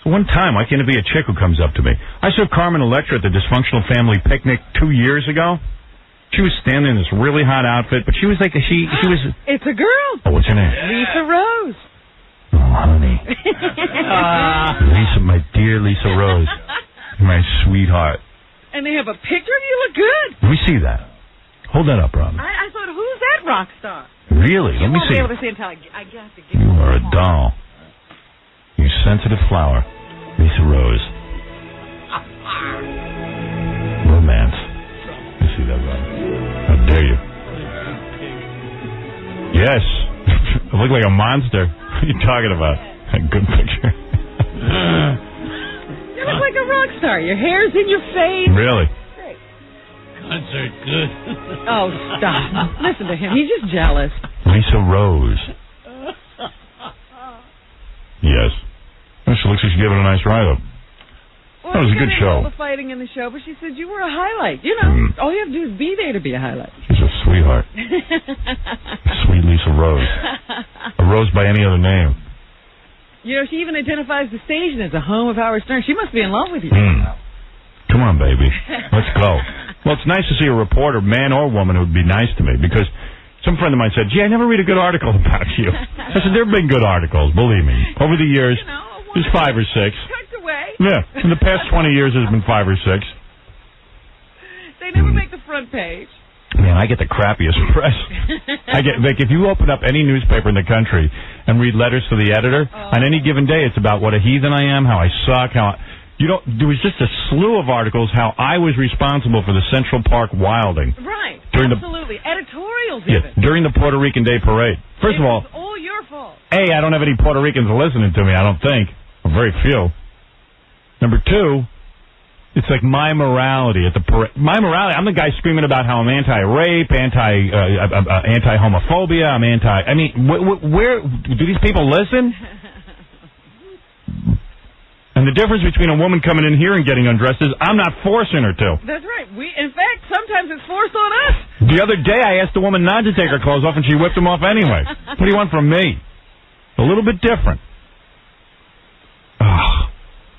So one time, why can't it be a chick who comes up to me? I saw Carmen Electra at the Dysfunctional Family Picnic 2 years ago. She was standing in this really hot outfit, but she was like, she was... It's a girl. Oh, what's her name? Lisa Rose. Oh, honey. Lisa, my dear Lisa Rose. My sweetheart. And they have a picture of you. Look good. Let me see that. Hold that up, Robin. I thought, who's that rock star? Really? Let me see. You won't be able to see until I have to give you are a doll. You sensitive flower. Lisa Rose. Romance. Let me see that, Robin. How dare you? Yes. I look like a monster. What are you talking about? A good picture. You look like a rock star. Your hair's in your face. Really? Great. Concert good. Oh, stop. Listen to him. He's just jealous. Lisa Rose. Yes. Well, she looks like she gave it a nice ride-up. Well, that was a good show. All the fighting in the show, but she said you were a highlight. You know, all you have to do is be there to be a highlight. She's a sweetheart. Sweet Lisa Rose. A rose by any other name. You know, she even identifies the station as a home of Howard Stern. She must be in love with you. Come on, baby. Let's go. Well, it's nice to see a reporter, man or woman, who would be nice to me, because some friend of mine said, gee, I never read a good article about you. I said, there have been good articles, believe me. Over the years, there's 5 or 6. Tucked away. Yeah. In the past 20 years, there's been 5 or 6. They never make the front page. Man, I get the crappiest press. I get, like, if you open up any newspaper in the country and read letters to the editor, on any given day, it's about what a heathen I am, how I suck, there was just a slew of articles how I was responsible for the Central Park wilding. Right. Absolutely. Editorials even. During the Puerto Rican Day Parade. First of all, it's all your fault. A, I don't have any Puerto Ricans listening to me, I don't think. Or very few. Number 2, it's like my morality at the parade. My morality, I'm the guy screaming about how I'm anti-rape, anti-homophobia, I'm anti... I mean, where do these people listen? And the difference between a woman coming in here and getting undressed is I'm not forcing her to. That's right. In fact, sometimes it's forced on us. The other day I asked a woman not to take her clothes off and she whipped them off anyway. What do you want from me? A little bit different.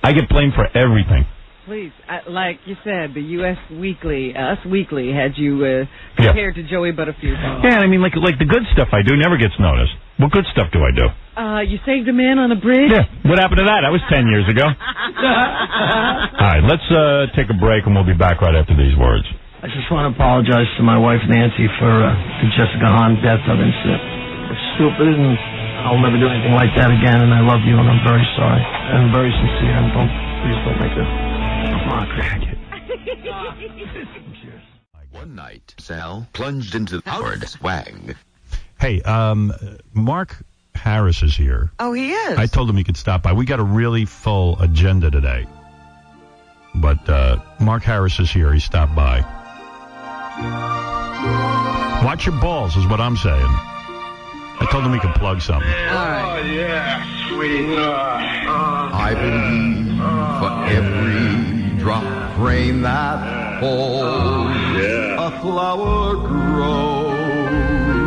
I get blamed for everything. Please, like you said, the U.S. Weekly, Us Weekly, had you compared to Joey Butterfield. Yeah, I mean, like the good stuff I do never gets noticed. What good stuff do I do? You saved a man on a bridge? Yeah. What happened to that? That was 10 years ago. All right, let's take a break, and we'll be back right after these words. I just want to apologize to my wife, Nancy, for the Jessica Hahn death of incident. It's stupid, and I'll never do anything like that again, and I love you, and I'm very sorry. And I'm very sincere, and please don't make it. One night, Sal plunged into Howard Swang. Hey, Mark Harris is here. Oh, he is? I told him he could stop by. We got a really full agenda today. But Mark Harris is here. He stopped by. Watch your balls is what I'm saying. I told him he could plug something. All right. Oh, yeah, sweet. I believe for every drop of rain that falls, a flower grows.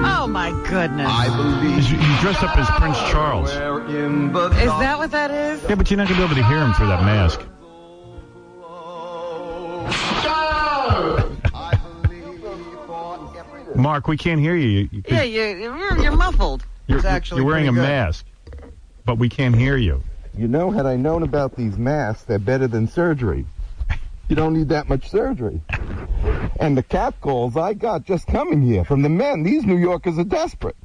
Oh, my goodness. I believe. He's dressed up as Prince Charles. Is that what that is? Yeah, but you're not going to be able to hear him through that mask. Mark, we can't hear you. Yeah, you're muffled. You're wearing a mask, but we can't hear you. You know, had I known about these masks, they're better than surgery. You don't need that much surgery. And the catcalls I got just coming here from the men, these New Yorkers are desperate.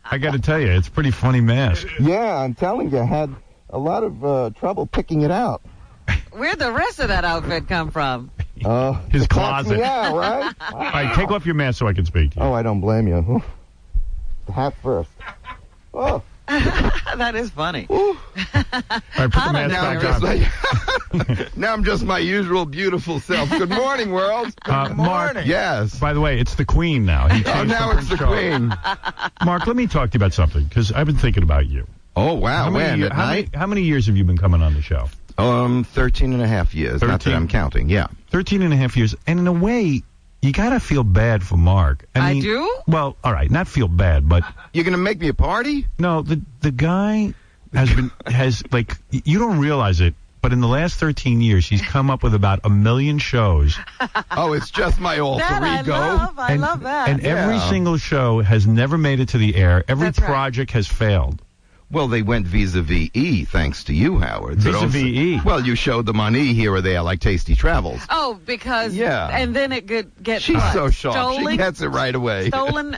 I got to tell you, it's a pretty funny mask. Yeah, I'm telling you, I had a lot of trouble picking it out. Where'd the rest of that outfit come from? His closet. Yeah, right? All right, take off your mask so I can speak to you. Oh, I don't blame you. The hat first. Oh. That is funny. All right, put the mask back on. Now I'm just my usual beautiful self. Good morning, world. Good morning. Mark, yes. By the way, it's the Queen now. Now it's the Queen. Mark, let me talk to you about something, because I've been thinking about you. Oh, wow. When? At night? How many years have you been coming on the show? 13 and a half years. 13? Not that I'm counting, yeah. 13 and a half years. And in a way, you got to feel bad for Mark. I mean, do? Well, all right, not feel bad, but... You're going to make me a party? No, the guy has you don't realize it, but in the last 13 years, he's come up with about 1 million shows. Oh, it's just my alter ego. I love that. And every single show has never made it to the air. Every project has failed. Well, they went vis-a-vis E, thanks to you, Howard. Vis-a-vis E? Well, you showed them on E here or there, like Tasty Travels. Oh, because... Yeah. And then it could get... She's so sharp. Stolen? She gets it right away. Stolen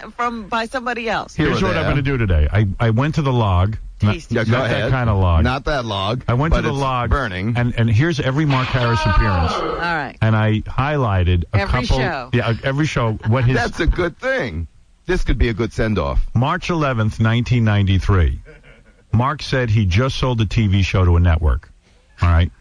by somebody else. Here's what I'm going to do today. I went to the log. Tasty. Go not ahead. that kind of log. Not that log. I went to the it's log. Burning. And here's every Mark Harris appearance. All right. And I highlighted Every couple... show. Yeah, every show. What his... That's a good thing. This could be a good send-off. March 11th, 1993. Mark said he just sold a TV show to a network. All right?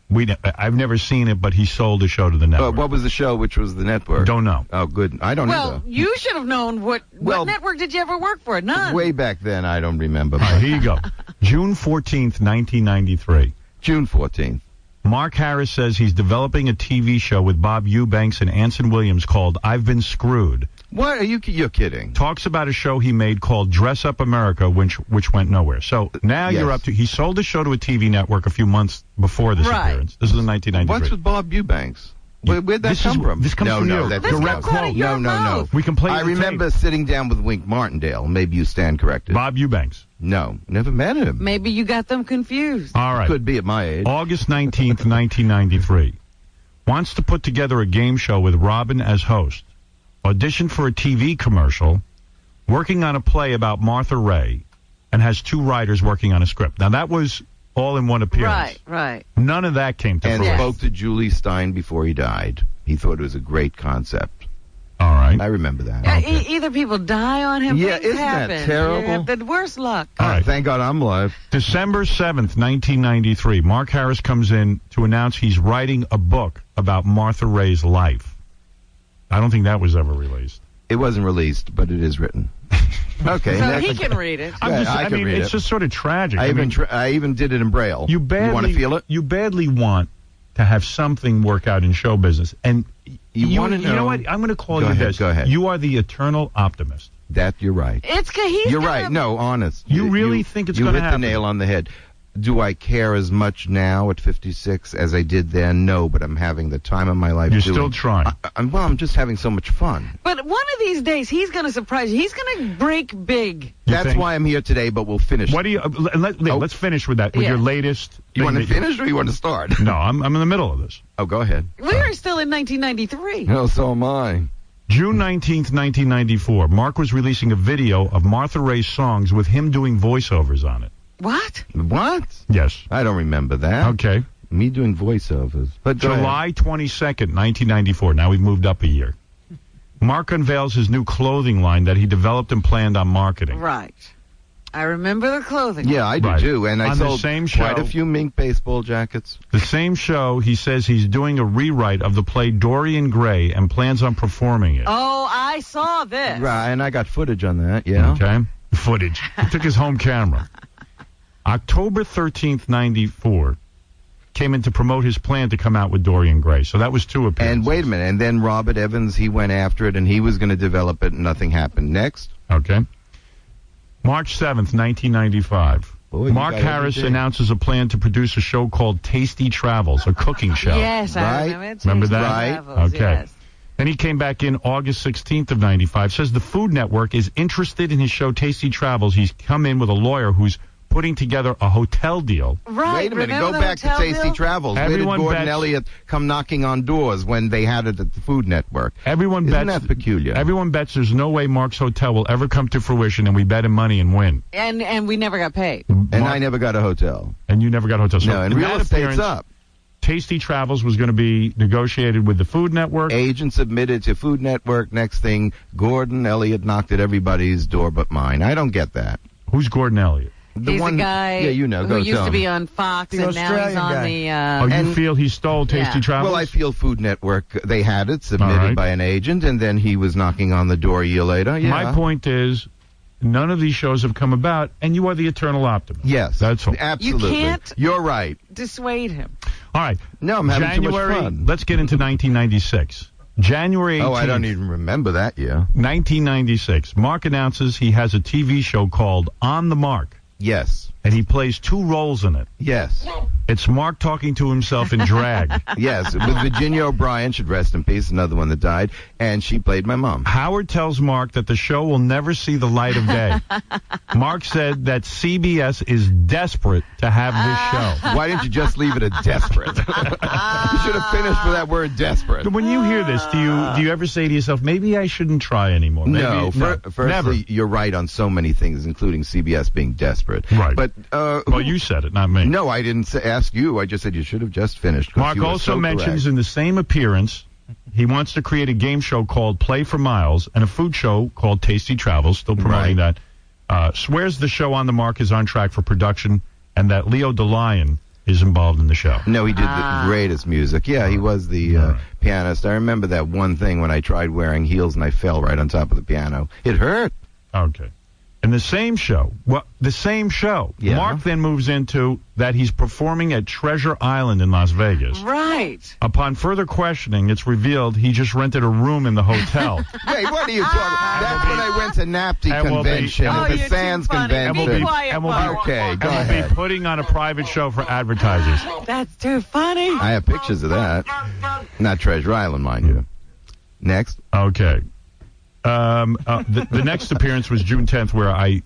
I've never seen it, but he sold a show to the network. What was the show, which was the network? Don't know. Oh, good. I don't Well, either. you should have known what network did you ever work for? None. Way back then, I don't remember. All right, here you go. June 14th, 1993. June 14th. Mark Harris says he's developing a TV show with Bob Eubanks and Anson Williams called I've Been Screwed. What? You're kidding. Talks about a show he made called Dress Up America, which went nowhere. So now you're up to... He sold the show to a TV network a few months before this appearance. This is in 1993. What's with Bob Eubanks? Where'd that come from? This comes from you. That's direct quote. No. We can play I remember sitting down with Wink Martindale. Maybe you stand corrected. Bob Eubanks. No, never met him. Maybe you got them confused. All right. Could be at my age. August 19th, 1993. Wants to put together a game show with Robin as host. Auditioned for a TV commercial, working on a play about Martha Ray, and has 2 writers working on a script. Now, that was all in one appearance. Right. None of that came to fruition. And spoke to Julie Stein before he died. He thought it was a great concept. All right. I remember that. Either people die on him, Yeah, things isn't happen. that terrible? You have the worst luck. All right. Thank God I'm alive. December 7th, 1993. Mark Harris comes in to announce he's writing a book about Martha Ray's life. I don't think that was ever released. It wasn't released, but it is written. Okay. So he can read it. I mean, it's just sort of tragic. I even did it in Braille. You want to feel it? You badly want to have something work out in show business. And you want to know. You know what? I'm going to call you this. Go ahead. You are the eternal optimist. That you're right. You're right. No, honest. You really think it's going to happen? You hit the nail on the head. Do I care as much now at 56 as I did then? No, but I'm having the time of my life. You're still trying. I'm just having so much fun. But one of these days, he's going to surprise you. He's going to break big. That's why I'm here today, but we'll finish. What do you? Let's finish with that. With your latest. You want to finish or you want to start? No, I'm in the middle of this. Oh, go ahead. We're still in 1993. No, so am I. June 19th, 1994. Mark was releasing a video of Martha Ray's songs with him doing voiceovers on it. What? Yes. I don't remember that. Okay. Me doing voiceovers. But July 22nd, 1994. Now we've moved up a year. Mark unveils his new clothing line that he developed and planned on marketing. Right. I remember the clothing. Yeah, I do too. And I On sold the same show, quite a few mink baseball jackets. The same show, he says he's doing a rewrite of the play Dorian Gray and plans on performing it. Oh, I saw this. Right, and I got footage on that, yeah. Okay. Footage. He took his home camera. October 13th, 94, came in to promote his plan to come out with Dorian Gray. So that was 2 appearances. And wait a minute, and then Robert Evans, he went after it, and he was going to develop it, and nothing happened. Next. Okay. March 7th, 1995. Boy, Mark Harris announces a plan to produce a show called Tasty Travels, a cooking show. Yes, I remember it. Remember Tasty that? Travels, Okay. yes. Then he came back in August 16th of 95, says the Food Network is interested in his show Tasty Travels. He's come in with a lawyer who's putting together a hotel deal. Right. Wait a minute, remember go the back to hotel Tasty deal? Travels. Where did Gordon Elliott come knocking on doors when they had it at the Food Network? Everyone Isn't bets that peculiar? Everyone bets there's no way Mark's hotel will ever come to fruition, and we bet him money and win. And we never got paid. And I never got a hotel. And you never got a hotel. So No, and in real that estate's appearance, up. Tasty Travels was going to be negotiated with the Food Network. Agent submitted to Food Network. Next thing, Gordon Elliott knocked at everybody's door but mine. I don't get that. Who's Gordon Elliott? He's the guy yeah, you know, who go used tell to him. be on Fox, The and now he's Australian on guy. the... you feel he stole Tasty Travels? Well, I feel Food Network, they had it submitted All right. by an agent, and then he was knocking on the door a year later. Yeah. My point is, none of these shows have come about, and you are the eternal optimist. Yes. That's all. Absolutely. You can't You're right. dissuade him. All right. No, I'm having too much January, fun. let's get into 1996. January 18th. Oh, I don't even remember that year. 1996. Mark announces he has a TV show called On the Mark. Yes. And he plays 2 roles in it. Yes. It's Mark talking to himself in drag. Yes, with Virginia O'Brien, should rest in peace, another one that died, and she played my mom. Howard tells Mark that the show will never see the light of day. Mark said that CBS is desperate to have this show. Why didn't you just leave it at desperate? You should have finished with that word desperate. When you hear this, do you ever say to yourself, maybe I shouldn't try anymore? No, Maybe, firstly, never. you're right on so many things, including CBS being desperate. Right. But well, you said it, not me. No, I didn't ask you. I just said you should have just finished. 'Cause Mark you were also so mentions correct. in the same appearance he wants to create a game show called Play for Miles and a food show called Tasty Travels, still promoting that. Swears the show On the Mark is on track for production and that Leo DeLion is involved in the show. No, he did the greatest music. Yeah, he was the pianist. I remember that one thing when I tried wearing heels and I fell right on top of the piano. It hurt. Okay. In the same show, Yeah. Mark then moves into that he's performing at Treasure Island in Las Vegas. Right. Upon further questioning, it's revealed he just rented a room in the hotel. Hey, what are you talking about? That's when I went to NAPTI And we'll be- convention, Oh, the you're too Sands funny. convention. Be quiet, Mark. Okay, go and ahead. we'll be putting on a private show for advertisers. That's too funny. I have pictures of that. Not Treasure Island, mind you. Next. Okay. The next appearance was June 10th, where I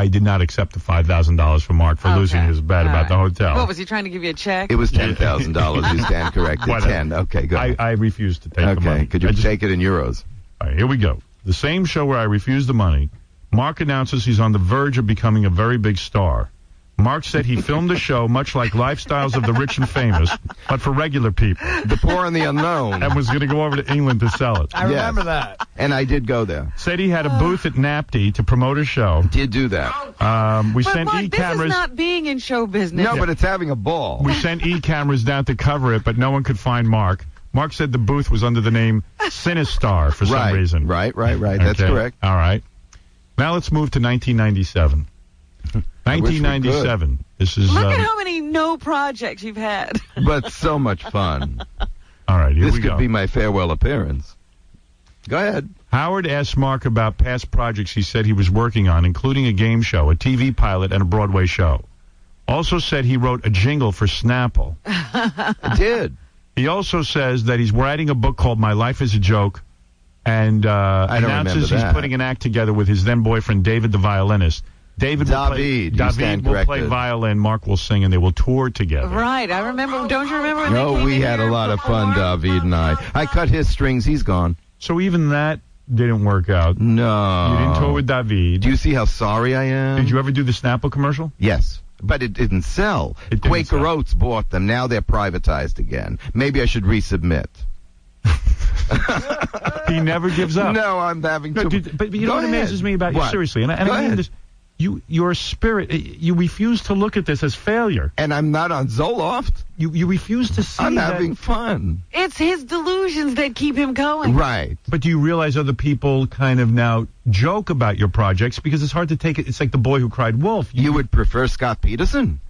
did not accept the $5,000 from Mark for losing his bet about the hotel. What, was he trying to give you a check? It was $10,000. You stand corrected. Whatever. 10. Okay, go ahead. I refused to take the money. Okay, could you take it in euros? All right, here we go. The same show where I refused the money, Mark announces he's on the verge of becoming a very big star. Mark said he filmed the show much like Lifestyles of the Rich and Famous, but for regular people. The poor and the unknown. And was going to go over to England to sell it. I remember that. And I did go there. Said he had a booth at NAPTI to promote a show. Did do that. We But sent Mark, this is e-cameras. not being in show business. No, but it's having a ball. We sent e-cameras down to cover it, but no one could find Mark. Mark said the booth was under the name Sinistar for some reason. Right. That's Okay. correct. All right. Now let's move to 1997. 1997. This is. Look at how many no projects you've had. But so much fun. All right, here This we could go. be my farewell appearance. Go ahead. Howard asked Mark about past projects he said he was working on, including a game show, a TV pilot, and a Broadway show. Also said he wrote a jingle for Snapple. I did. He also says that he's writing a book called My Life is a Joke, and don't announces remember he's that. putting an act together with his then boyfriend David the violinist. David will play, David, you David stand will play corrected. violin. Mark will sing, and they will tour together. Right. I remember. Don't you remember when they No, came we in had here a lot and of fun, performed? David and I. I cut his strings. He's gone. So even that didn't work out. No. You didn't tour with David. Do you see how sorry I am? Did you ever do the Snapple commercial? Yes. But it didn't sell. It didn't Quaker sell. Oats bought them. Now they're privatized again. Maybe I should resubmit. He never gives up. No, I'm having no, to. But you know what amazes me about you, seriously, and I mean this. Your spirit, you refuse to look at this as failure. And I'm not on Zoloft. You refuse to see I'm that. having fun. It's his delusions that keep him going. Right. But do you realize other people kind of now joke about your projects because it's hard to take it? It's like the boy who cried wolf. You would prefer Scott Peterson?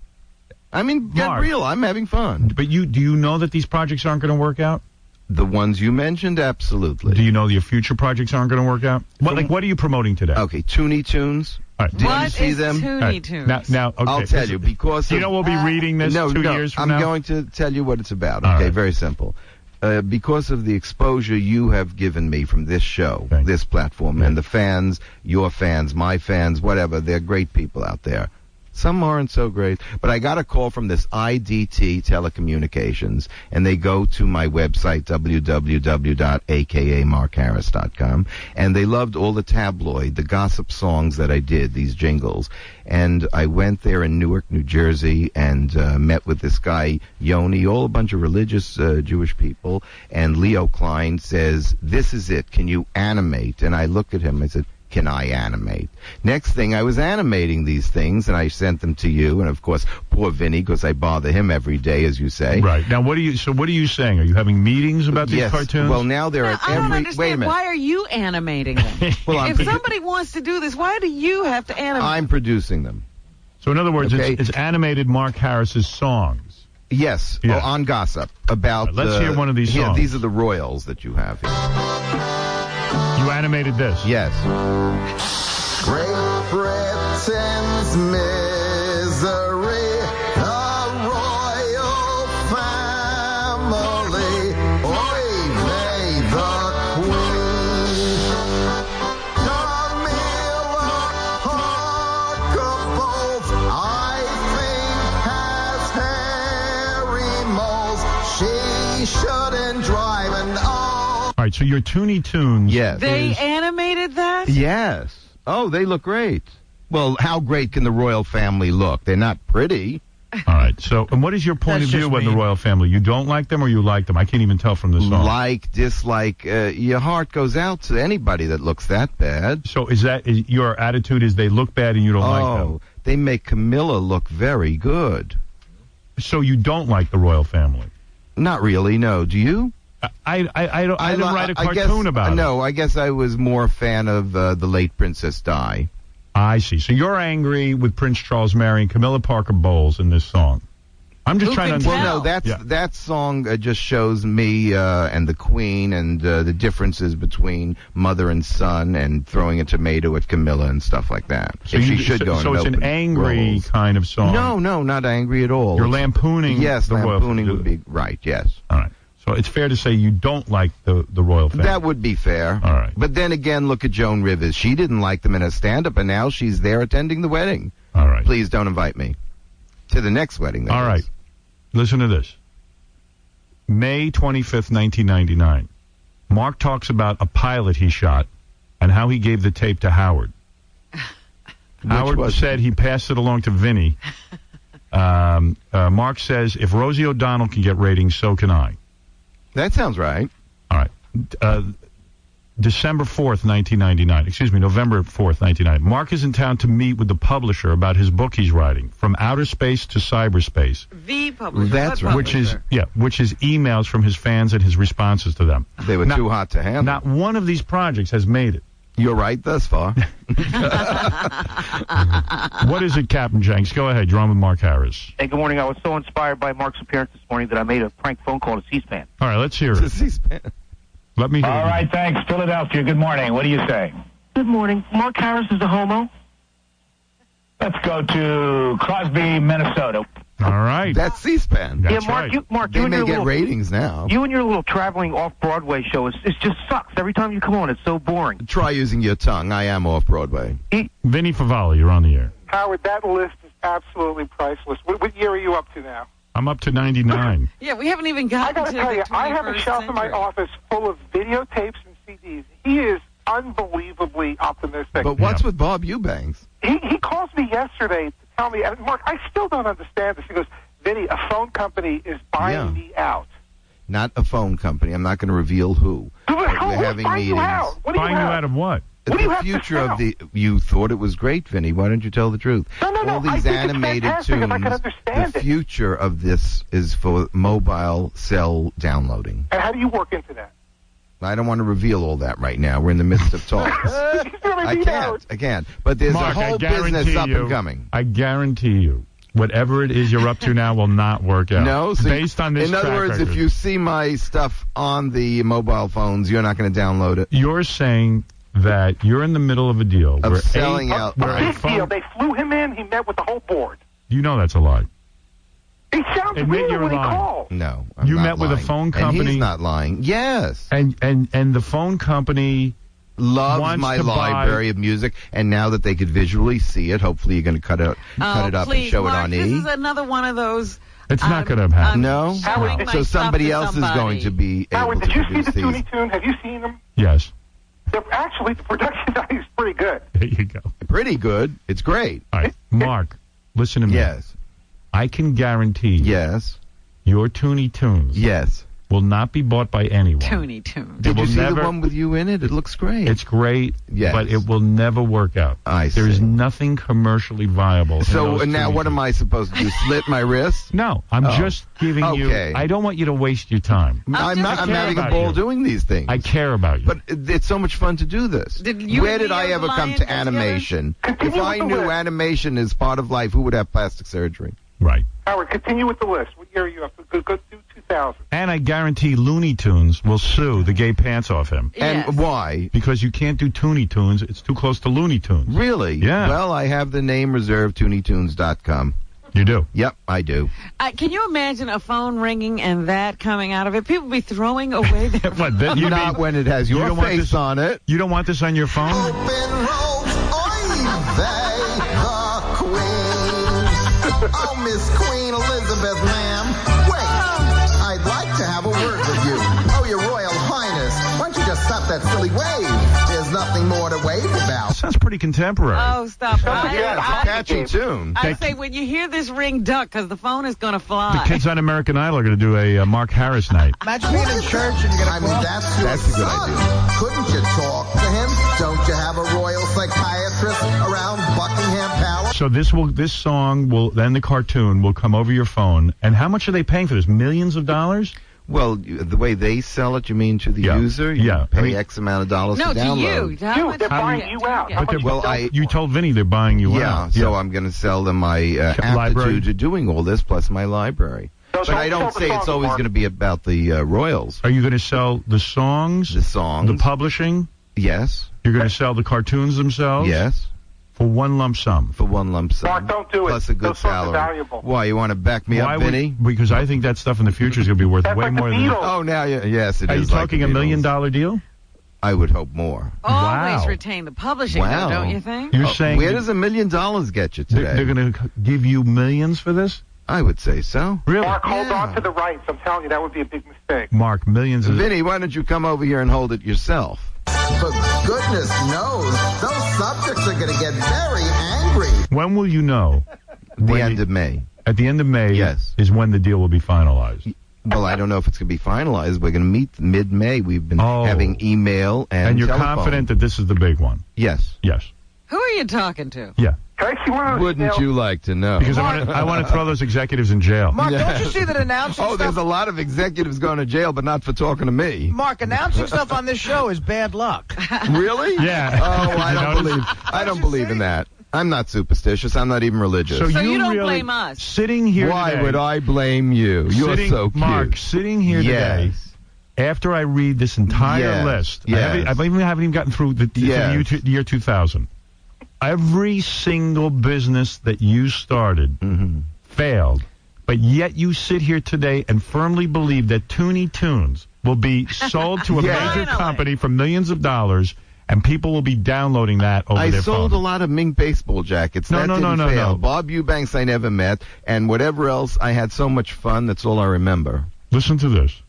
I mean, get Mark, real. I'm having fun. But do you know that these projects aren't going to work out? The ones you mentioned, absolutely. Do you know your future projects aren't going to work out? What are you promoting today? Okay, Toonie Tunes. All right. Did you see them? Toonie Tunes? Now, okay. I'll tell you, because you know we'll be reading this 2 years from now? I'm going to tell you what it's about. Okay, very simple. Because of the exposure you have given me from this show, this platform, and the fans, your fans, my fans, whatever, they're great people out there. Some aren't so great. But I got a call from this IDT Telecommunications, and they go to my website, www.akamarkharris.com, and they loved all the tabloid, the gossip songs that I did, these jingles. And I went there in Newark, New Jersey, and met with this guy, Yoni, all a bunch of religious Jewish people, and Leo Klein says, "This is it. Can you animate?" And I looked at him, I said, "Can I animate?" Next thing, I was animating these things, and I sent them to you, and of course, poor Vinny, because I bother him every day, as you say. Right. Now, what are you saying? Are you having meetings about these cartoons? Well, now they're at I don't every... understand. Wait a minute. Why are you animating them? If somebody wants to do this, why do you have to animate? I'm producing them. So, in other words, it's animated Mark Harris's songs. Yes, on gossip. About... let's hear one of these songs. These are the royals that you have here. You animated this? Yes. Great Britain's misery, the royal family, oy vey the Queen. Camilla Parker Bowles, I think has hairy moles. She shouldn't drive an All right, so your Toonie Tunes. Yes. They animated that? Yes. Oh, they look great. Well, how great can the royal family look? They're not pretty. All right, so, and what is your point of view on the royal family? You don't like them or you like them? I can't even tell from the song. Like, dislike, your heart goes out to anybody that looks that bad. So your attitude is they look bad and you don't like them? Oh, they make Camilla look very good. So you don't like the royal family? Not really, no. Do you? I didn't write a cartoon about it. No, I guess I was more a fan of the late Princess Di. I see. So you're angry with Prince Charles marrying Camilla Parker Bowles in this song. I'm just trying to... Well, no, that song just shows me and the Queen and the differences between mother and son and throwing a tomato at Camilla and stuff like that. So it's an angry kind of song. No, not angry at all. You're lampooning the lampooning would be right, yes. All right. So it's fair to say you don't like the royal family. That would be fair. All right. But then again, look at Joan Rivers. She didn't like them in a stand-up, and now she's there attending the wedding. All right. Please don't invite me to the next wedding. All right. Listen to this. May 25th, 1999. Mark talks about a pilot he shot and how he gave the tape to Howard. Howard said he passed it along to Vinny. Mark says, if Rosie O'Donnell can get ratings, so can I. That sounds right. All right. December 4th, 1999. Excuse me, November 4th, 1999. Mark is in town to meet with the publisher about his book he's writing, From Outer Space to Cyberspace. The publisher. That's right. Which is emails from his fans and his responses to them. They were too hot to handle. Not one of these projects has made it. You're right thus far. What is it, Captain Jenks? Go ahead. You're on with Mark Harris. Hey, good morning. I was so inspired by Mark's appearance this morning that I made a prank phone call to C-SPAN. All right, let's hear it. C-SPAN. Let me hear it. All right, thanks. Philadelphia, good morning. What do you say? Good morning. Mark Harris is a homo? Let's go to Crosby, Minnesota. All right. That's C-SPAN. That's Mark, right. They may get ratings now. You and your little traveling off-Broadway show, it just sucks. Every time you come on, it's so boring. Try using your tongue. I am off-Broadway. Vinny Favale, you're on the air. Howard, that list is absolutely priceless. What year are you up to now? I'm up to 99. Yeah, we haven't even gotten I got to tell you, I have a shelf in my office full of videotapes and CDs. He is unbelievably optimistic. But what's with Bob Eubanks? He calls me yesterday to tell me, and Mark, I still don't understand this. He goes, Vinny, a phone company is buying me out. Not a phone company. I'm not going to reveal who. We're having meetings. Buying you out of what? The future of the... You thought it was great, Vinny. Why don't you tell the truth? All these animated tunes, the future of this is for mobile cell downloading. And how do you work into that? I don't want to reveal all that right now. We're in the midst of talks. I can't. But there's Mark, a whole business up and coming. I guarantee you, whatever it is you're up to now will not work out. No? So based on this in other words, record. if you see my stuff on the mobile phones, you're not going to download it. You're saying that you're in the middle of a deal. Of selling out. A big deal. They flew him in. He met with the whole board. You know that's a lie. It sounds Admit real you're when he lying. calls. No, you met with a phone company. And he's not lying. Yes. And the phone company loves my library of music, and now that they could visually see it, hopefully you're going to cut it up and show Mark, it on this E. is another one of those. It's not going to happen. No? Howard, So somebody else is going to be able Howard, to did you see produce the these. Toonie Tune? Have you seen them? Yes. Actually, the production value is pretty good. There you go. Pretty good. It's great. All right. Mark, listen to me. Yes. I can guarantee you. Yes. Your Toonie Tunes. Yes. Will not be bought by anyone. Toonie Tunes. Did you see the one with you in it? It looks great. It's great, yes. But it will never work out. I see. There is nothing commercially viable. So now what am I supposed to do? Slit my wrist? No, I'm just giving you... I don't want you to waste your time. I'm having a ball doing these things. I care about you. But it's so much fun to do this. Where did I ever come to animation? If I knew animation is part of life, who would have plastic surgery? Right. Howard, continue with the list. What year are you up to? Go do 2000. And I guarantee Looney Tunes will sue the gay pants off him. Yes. And why? Because you can't do Toonie Tunes. It's too close to Looney Tunes. Really? Yeah. Well, I have the name reserved, ToonieTunes.com. You do? Yep, I do. Can you imagine a phone ringing and that coming out of it? People be throwing away their What, that you Not when it has your face on it. You don't want this on your phone? Open roads, oy vey, the queen. Oh, Miss Queen Elizabeth, ma'am. Wait, I'd like to have a word with you. Oh, Your Royal Highness, why don't you just stop that silly wave? There's nothing more to wave about. Sounds pretty contemporary. Oh, stop. Yeah, it's a catchy tune. I say when you hear this ring, duck, because the phone is going to fly. The kids on American Idol are going to do a Mark Harris night. Imagine being in church and you get a call. That's a good idea. Couldn't you talk to him? Don't you have a royal psychiatrist around Buckingham Palace? So this song will, then the cartoon will come over your phone. And how much are they paying for this? Millions of dollars? Well, the way they sell it, you mean to the user? You pay X amount of dollars to download. You, they're buying you out. You told Vinny they're buying you out. So I'm going to sell them my aptitude to doing all this, plus my library. But I don't say it's always going to be about the royals. Are you going to sell the songs? The songs. The publishing? Yes. You're going to sell the cartoons themselves? Yes. For one lump sum? For one lump sum. Mark, don't do it. Plus a good Those songs are salary. valuable. Why, you want to back me up, Vinny? Because I think that stuff in the future is going to be worth way more than... Oh, now, yes, it is. Are you talking like $1 million deal? I would hope more. Always retain the publishing, though, don't you think? You're saying... Where does $1 million get you today? They're going to give you millions for this? I would say so. Really? Mark, hold on to the rights. I'm telling you, that would be a big mistake. Mark, millions of... Vinny, why don't you come over here and hold it yourself? For goodness knows, those subjects are going to get very angry. When will you know? The end of May. At the end of May is when the deal will be finalized. Well, I don't know if it's going to be finalized. We're going to meet mid-May. We've been having email and you're telephone. Confident that this is the big one? Yes. Yes. Who are you talking to? Yeah. Wouldn't you like to know? Because I want to throw those executives in jail. Mark, don't you see that announcing stuff? There's a lot of executives going to jail, but not for talking to me. Mark, announcing stuff on this show is bad luck. Really? Yeah. Oh, I don't believe in that. I'm not superstitious. I'm not even religious. So you don't blame us. Sitting here Why today, would I blame you? You're so cute. Mark, sitting here today, after I read this entire list, I haven't even gotten through the year 2000. Every single business that you started failed, but yet you sit here today and firmly believe that Toonie Tunes will be sold to a major company for millions of dollars, and people will be downloading that over their phone. I sold a lot of Mink baseball jackets. No. Bob Eubanks I never met, and whatever else, I had so much fun. That's all I remember. Listen to this.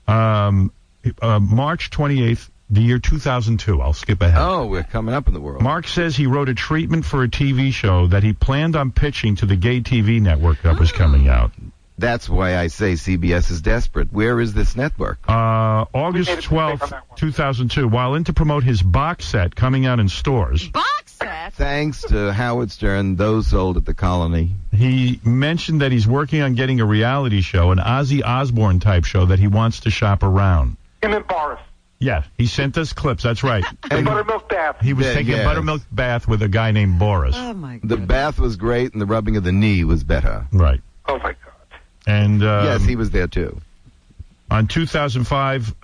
March 28th. The year 2002. I'll skip ahead. Oh, we're coming up in the world. Mark says he wrote a treatment for a TV show that he planned on pitching to the gay TV network that was coming out. That's why I say CBS is desperate. Where is this network? August 12th, 2002. While in to promote his box set coming out in stores. Box set? Thanks to Howard Stern, those sold at the Colony. He mentioned that he's working on getting a reality show, an Ozzy Osbourne type show that he wants to shop around. Him and Boris. Yeah, he sent us clips. That's right. And buttermilk bath. He was taking a buttermilk bath with a guy named Boris. Oh, my God. The bath was great, and the rubbing of the knee was better. Right. Oh, my God. And yes, he was there, too. On 2005,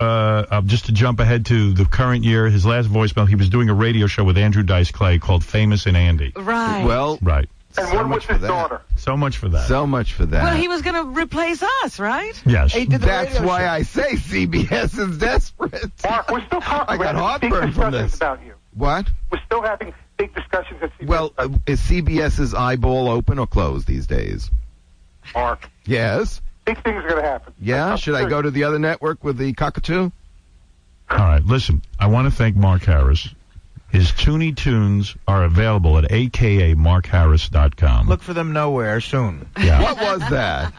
just to jump ahead to the current year, his last voicemail, he was doing a radio show with Andrew Dice Clay called Famous and Andy. Right. Well, right. And what was his daughter? So much for that. So much for that. Well, he was going to replace us, right? Yes. That's why I say CBS is desperate. Mark, we're still talking I got about big heartburn from discussions this. about you. What? We're still having big discussions at CBS. Well, is CBS's eyeball open or closed these days? Mark. Yes. Big things are going to happen. Yeah? Should I go to the other network with the cockatoo? All right, listen, I want to thank Mark Harris. His Toonie Tunes are available at akamarkharris.com. Look for them nowhere soon. Yeah. What was that?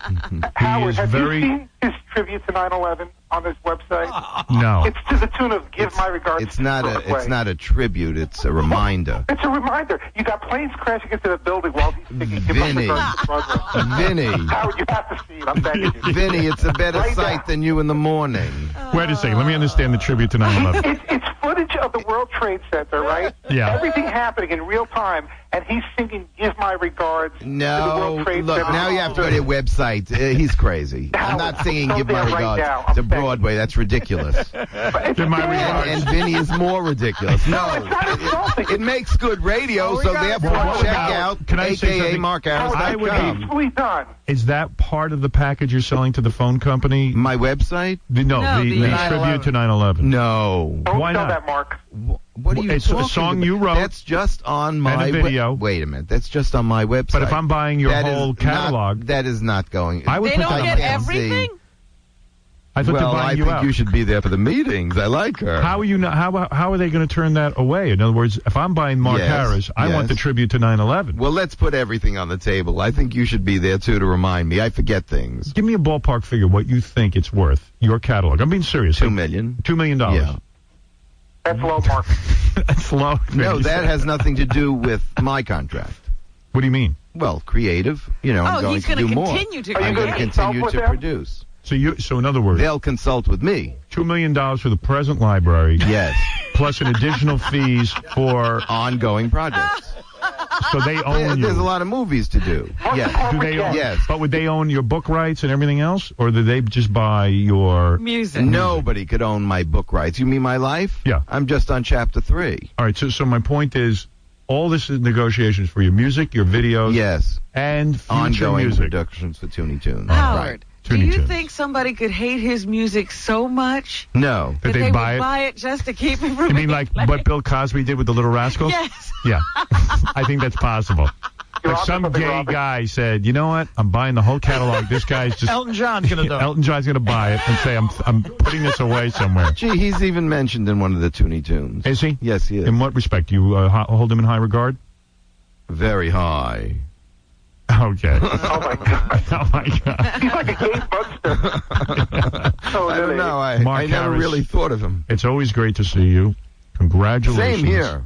Howard, is have very- you seen his tribute to 9/11 on his website? No. It's to the tune of "Give My Regards." It's not to a Brooklyn. it's not a tribute, it's a reminder. It's a reminder. You got planes crashing into the building while he's singing "Give My Vinny. Regards to Broadway." Vinny. Howard, you have to see it. I'm begging you. Vinny, it's a better Right sight now. than you in the morning. Wait a second, let me understand the tribute to 9/11. It's footage of the World Trade Center, right? Yeah. Everything happening in real time, and he's singing "Give My Regards" to the No, World Trade look, Center. now you have to go to your website. He's crazy. I'm not singing Go Give My there right Regards now. I'm to begging. Broadway. That's ridiculous. Give my regards. And Vinny is more ridiculous. No, it makes good radio, so therefore What check about- out can I say something? akamarkharris.com. Peacefully done. Is that part of the package you're selling to the phone company? My website? No, the tribute to 9/11. No. Don't Why tell not? that, Mark. What are you It's talking a song about? you wrote. That's just on my and a video. Wait a minute. That's just on my website. But if I'm buying your That is whole not- catalog, that is not going. I would They put don't that get on. everything? I thought well, they're buying I you think out. you should be there for the meetings. I like her. How are you? How are they going to turn that away? In other words, if I'm buying Mark Yes, Harris, I want yes. the tribute to 9/11. Well, let's put everything on the table. I think you should be there, too, to remind me. I forget things. Give me a ballpark figure, what you think it's worth, your catalog. I'm being serious. $2 million. $2 million. Yeah. That's low, Mark. That's low. No, that has nothing to do with my contract. What do you mean? Well, creative. You know, I'm Oh, going he's to do gonna more. continue to I'm going to create. continue Consult to with them? produce. So in other words, They'll consult with me. $2 million for the present library. Yes. Plus an additional fees for ongoing projects. So they own you. There's a lot of movies to do. Yes. Do they? Yes. But would they own your book rights and everything else, or do they just buy your music? Nobody could own my book rights. You mean my life? Yeah. I'm just on chapter 3. All right. So my point is, all this is negotiations for your music, your videos, Yes. and future Ongoing music. productions for Toonie Tunes. Howard, Right. do Toonie you Tunes. think somebody could hate his music so much No. That they they would buy it? buy it just to keep it from You mean being like played? what Bill Cosby did with the Little Rascals? Yes. Yeah. I think that's possible. Like some gay guy said, you know what? I'm buying the whole catalog. This guy's just Elton John's gonna do it. Elton John's gonna buy it and say I'm putting this away somewhere. Gee, he's even mentioned in one of the Toonie Tunes. Is he? Yes, he is. In what respect? You hold him in high regard? Very high. Okay. Oh, my God. Oh my God. He's like a gay bugster. So I don't know. I Mark never Harris. really thought of him. It's always great to see you. Congratulations. Same here.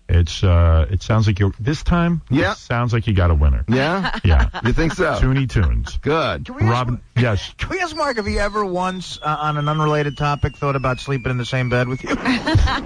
It's it sounds like you're this time. Yeah. It sounds like you got a winner. Yeah? Yeah. You think so? Toonie Tunes. Good. Can we ask, Robin, yes. can we ask Mark if he ever once, on an unrelated topic, thought about sleeping in the same bed with you?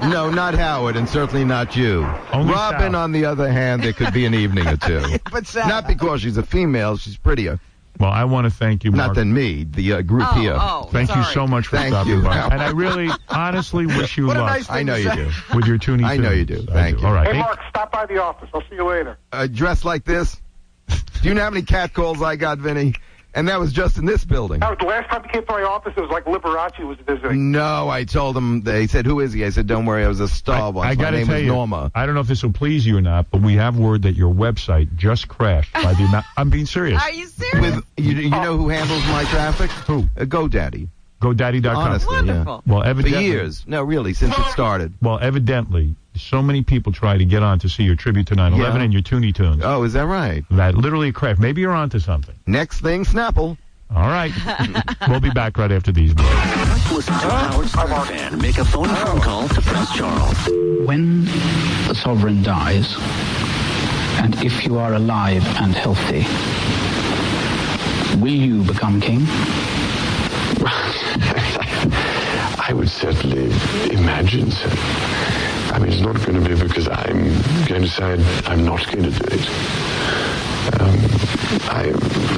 No, not Howard, and certainly not you. Only Robin, Sal. on the other hand, there could be an evening or two. But Sal, Not because she's a female, she's prettier. Well, I want to thank you, Mark. Not than me, the group here. Thank you so much for Thank stopping you. by. And I really, honestly wish you What a luck nice thing I know to you say. do. with your Toonie I know you Tunes. do. Thank you. All right. Hey, Mark, stop by the office. I'll see you later. Dressed like this? Do you know how many cat calls I got, Vinny? And that was just in this building. Howard, the last time he came to my office, it was like Liberace was visiting. No, I told them, they said, who is he? I said, don't worry, I was a star once. I My got to name tell was you, Norma. I don't know if this will please you or not, but we have word that your website just crashed by the amount. I'm being serious. Are you serious? With you know who handles my traffic? Who? GoDaddy. GoDaddy.com. Honestly, Wonderful. Well, For evidently, years. No, really, since it started. Well, evidently, so many people try to get on to see your tribute to 9/11 Yeah. and your Toonie Tunes. Oh, is that right? That literally crashed. Maybe you're onto something. Next thing, Snapple. All right. We'll be back right after these. Listen to Howard Stern and make a phone call to Prince Charles. When the sovereign dies, and if you are alive and healthy, will you become king? I would certainly imagine so. I mean, it's not going to be because I'm going to decide I'm not going to do it.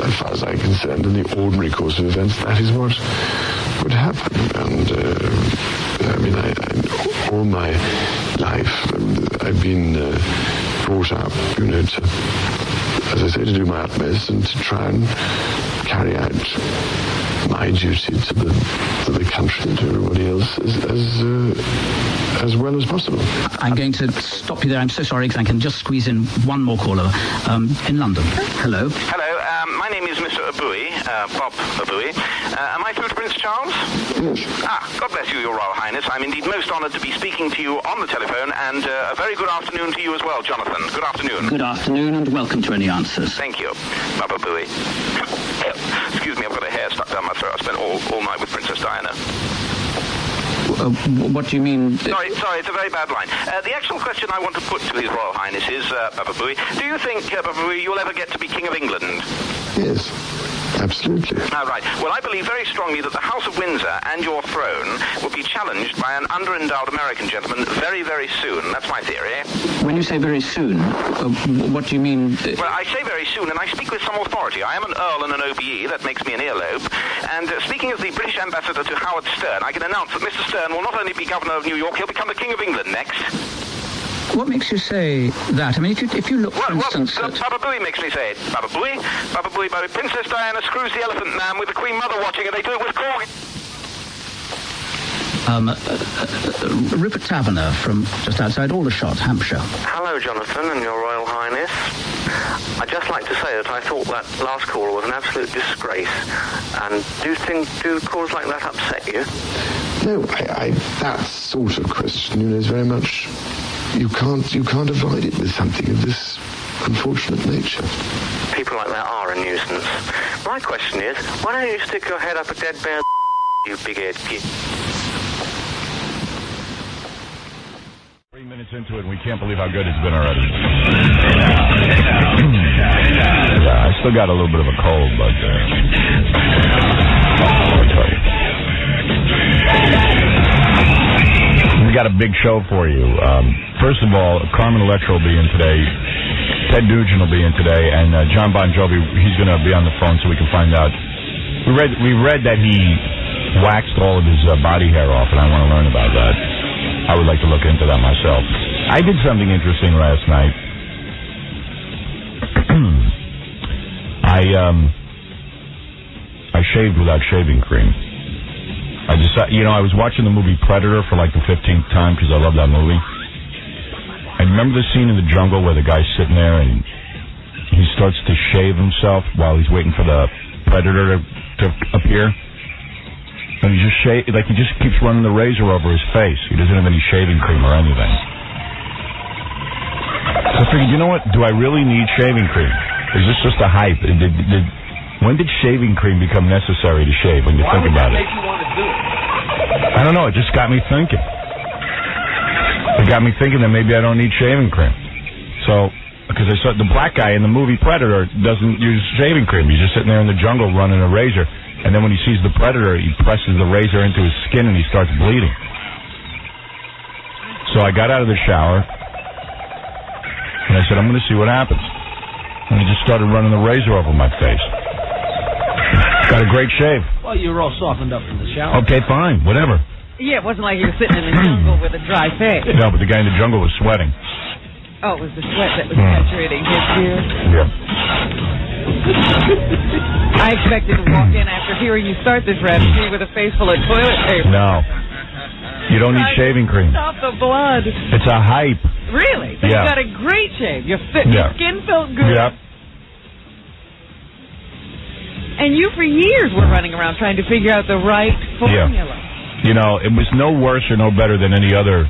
As far as I'm concerned, in the ordinary course of events, that is what would happen. And, I mean, all my life, I've been brought up, you know, to, as I say, to do my utmost and to try and carry out my duty to the country and to everybody else as well as possible. I'm going to stop you there. I'm so sorry because I can just squeeze in one more caller in London. Hello. Hello. My name is Mr. Abui, Bob Abui. Am I through to Prince Charles? Yes. God bless you, Your Royal Highness. I'm indeed most honoured to be speaking to you on the telephone, and a very good afternoon to you as well, Jonathan. Good afternoon. Good afternoon and welcome to Any Answers. Thank you, Bob Abui. Excuse me, I've got a hair stuck down my throat. I spent all night with Princess Diana. What do you mean? Sorry, it's a very bad line. The actual question I want to put to His Royal Highness is, Baba Booey, do you think, Baba Booey, you'll ever get to be King of England? Yes, absolutely. Right. Well, I believe very strongly that the House of Windsor and your throne will be challenged by an underendowed American gentleman very, very soon. That's my theory. When you say very soon, what do you mean? Well, I say very soon, and I speak with some authority. I am an Earl and an OBE. That makes me an earlobe. And speaking as the British ambassador to Howard Stern, I can announce that Mr. Stern will not only be governor of New York, he'll become the King of England next. What makes you say that? I mean, if you look, for instance... Baba Booey makes me say it. Baba Booey, Baba Booey, Baba. Princess Diana screws the elephant man with the Queen Mother watching, and they do it with corgi. Rupert Taverner from just outside Aldershot, Hampshire. Hello, Jonathan and Your Royal Highness. I'd just like to say that I thought that last caller was an absolute disgrace. And do calls like that upset you? No, that sort of question, you know, is very much... You can't avoid it with something of this unfortunate nature. People like that are a nuisance. My question is, why don't you stick your head up a dead bear's you big-eared git? 3 minutes into it, and we can't believe how good it's been already. Yeah, I still got a little bit of a cold, but I'll tell you. We got a big show for you. First of all, Carmen Electra will be in today. Ted Nugent will be in today, and John Bon Jovi, he's going to be on the phone so we can find out. We read that he waxed all of his body hair off, and I want to learn about that. I would like to look into that myself. I did something interesting last night. I shaved without shaving cream. I decided, you know, I was watching the movie Predator for like the 15th time because I love that movie. I remember the scene in the jungle where the guy's sitting there and he starts to shave himself while he's waiting for the predator to appear. And he just keeps running the razor over his face. He doesn't have any shaving cream or anything. So I figured, you know what? Do I really need shaving cream? Is this just a hype? When did shaving cream become necessary to shave when you think about it? Why would that make you want to do it? I don't know. It just got me thinking. It got me thinking that maybe I don't need shaving cream. So, because I saw the black guy in the movie Predator doesn't use shaving cream. He's just sitting there in the jungle running a razor. And then when he sees the predator, he presses the razor into his skin and he starts bleeding. So I got out of the shower and I said, I'm going to see what happens. And I just started running the razor over my face. Got a great shave. Well, you were all softened up in the shower. Okay, fine. Whatever. Yeah, it wasn't like he was sitting in the jungle with a dry face. No, but the guy in the jungle was sweating. Oh, it was the sweat that was saturating his beard. Yeah. I expected to walk in after hearing you start this rhapsody with a face full of toilet paper. No. You don't need shaving cream. Stop the blood. It's a hype. Really? So Yeah. you got a great shave. Your skin felt good. Yep. And you for years were running around trying to figure out the right formula. Yeah. You know, it was no worse or no better than any other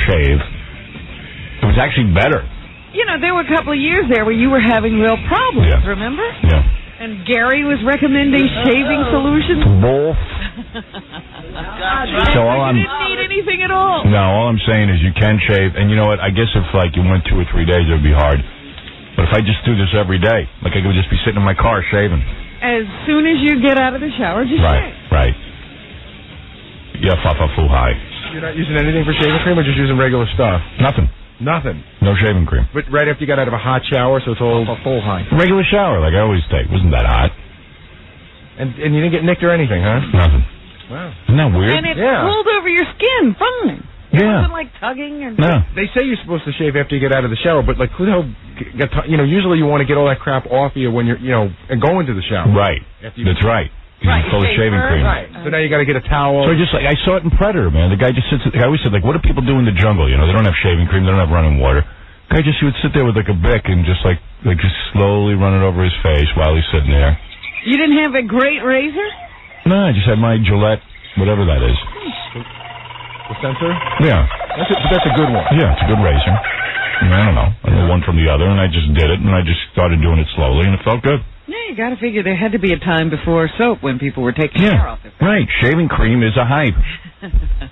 shave. It was actually better. You know, there were a couple of years there where you were having real problems, remember? Yeah. And Gary was recommending shaving solutions? Bull. So all you didn't need anything at all. No, all I'm saying is you can shave, and you know what? I guess if like you went 2 or 3 days, it would be hard. But if I just do this every day, like I could just be sitting in my car shaving. As soon as you get out of the shower, just shave. Right. Yeah, fa-fa-foo high. You're not using anything for shaving cream or just using regular stuff? Nothing. No shaving cream. But right after you got out of a hot shower, so it's all full high. Regular shower, like I always take. Wasn't that hot? And you didn't get nicked or anything, huh? Nothing. Wow. Isn't that weird? And it pulled over your skin, fine. It wasn't like tugging or... No. They say you're supposed to shave after you get out of the shower, but like who the hell usually you want to get all that crap off you when you're, and go into the shower. Right. That's right. You're full of shaving cream. Right. So now you got to get a towel. So just like, I saw it in Predator, man. The guy just sits, I always said, like, what do people do in the jungle? They don't have shaving cream, they don't have running water. The guy he would sit there with like a bic and just like just slowly run it over his face while he's sitting there. You didn't have a great razor? No, I just had my Gillette, whatever that is. The sensor? Yeah. That's a good one. Yeah, it's a good razor. I don't know. I know one from the other, and I just did it, and I just started doing it slowly, and it felt good. Yeah, you got to figure there had to be a time before soap when people were taking hair off their face. Right. Shaving cream is a hype.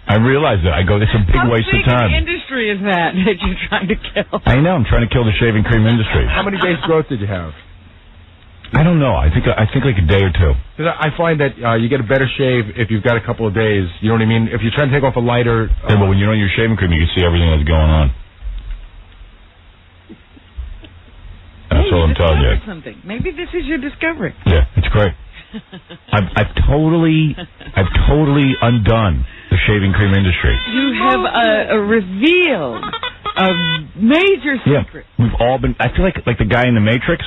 I realize that. I go, it's a big waste of time. How big an industry is that you're trying to kill? I know. I'm trying to kill the shaving cream industry. How many days growth did you have? I don't know. I think like a day or two. Because I find that you get a better shave if you've got a couple of days. You know what I mean? If you're trying to take off a lighter... yeah, but when you're on your shaving cream, you can see everything that's going on. That's all I'm telling you. Something. Maybe this is your discovery. Yeah, it's great. I've totally undone the shaving cream industry. You have revealed a major secret. Yeah, we've all been. I feel like the guy in the Matrix.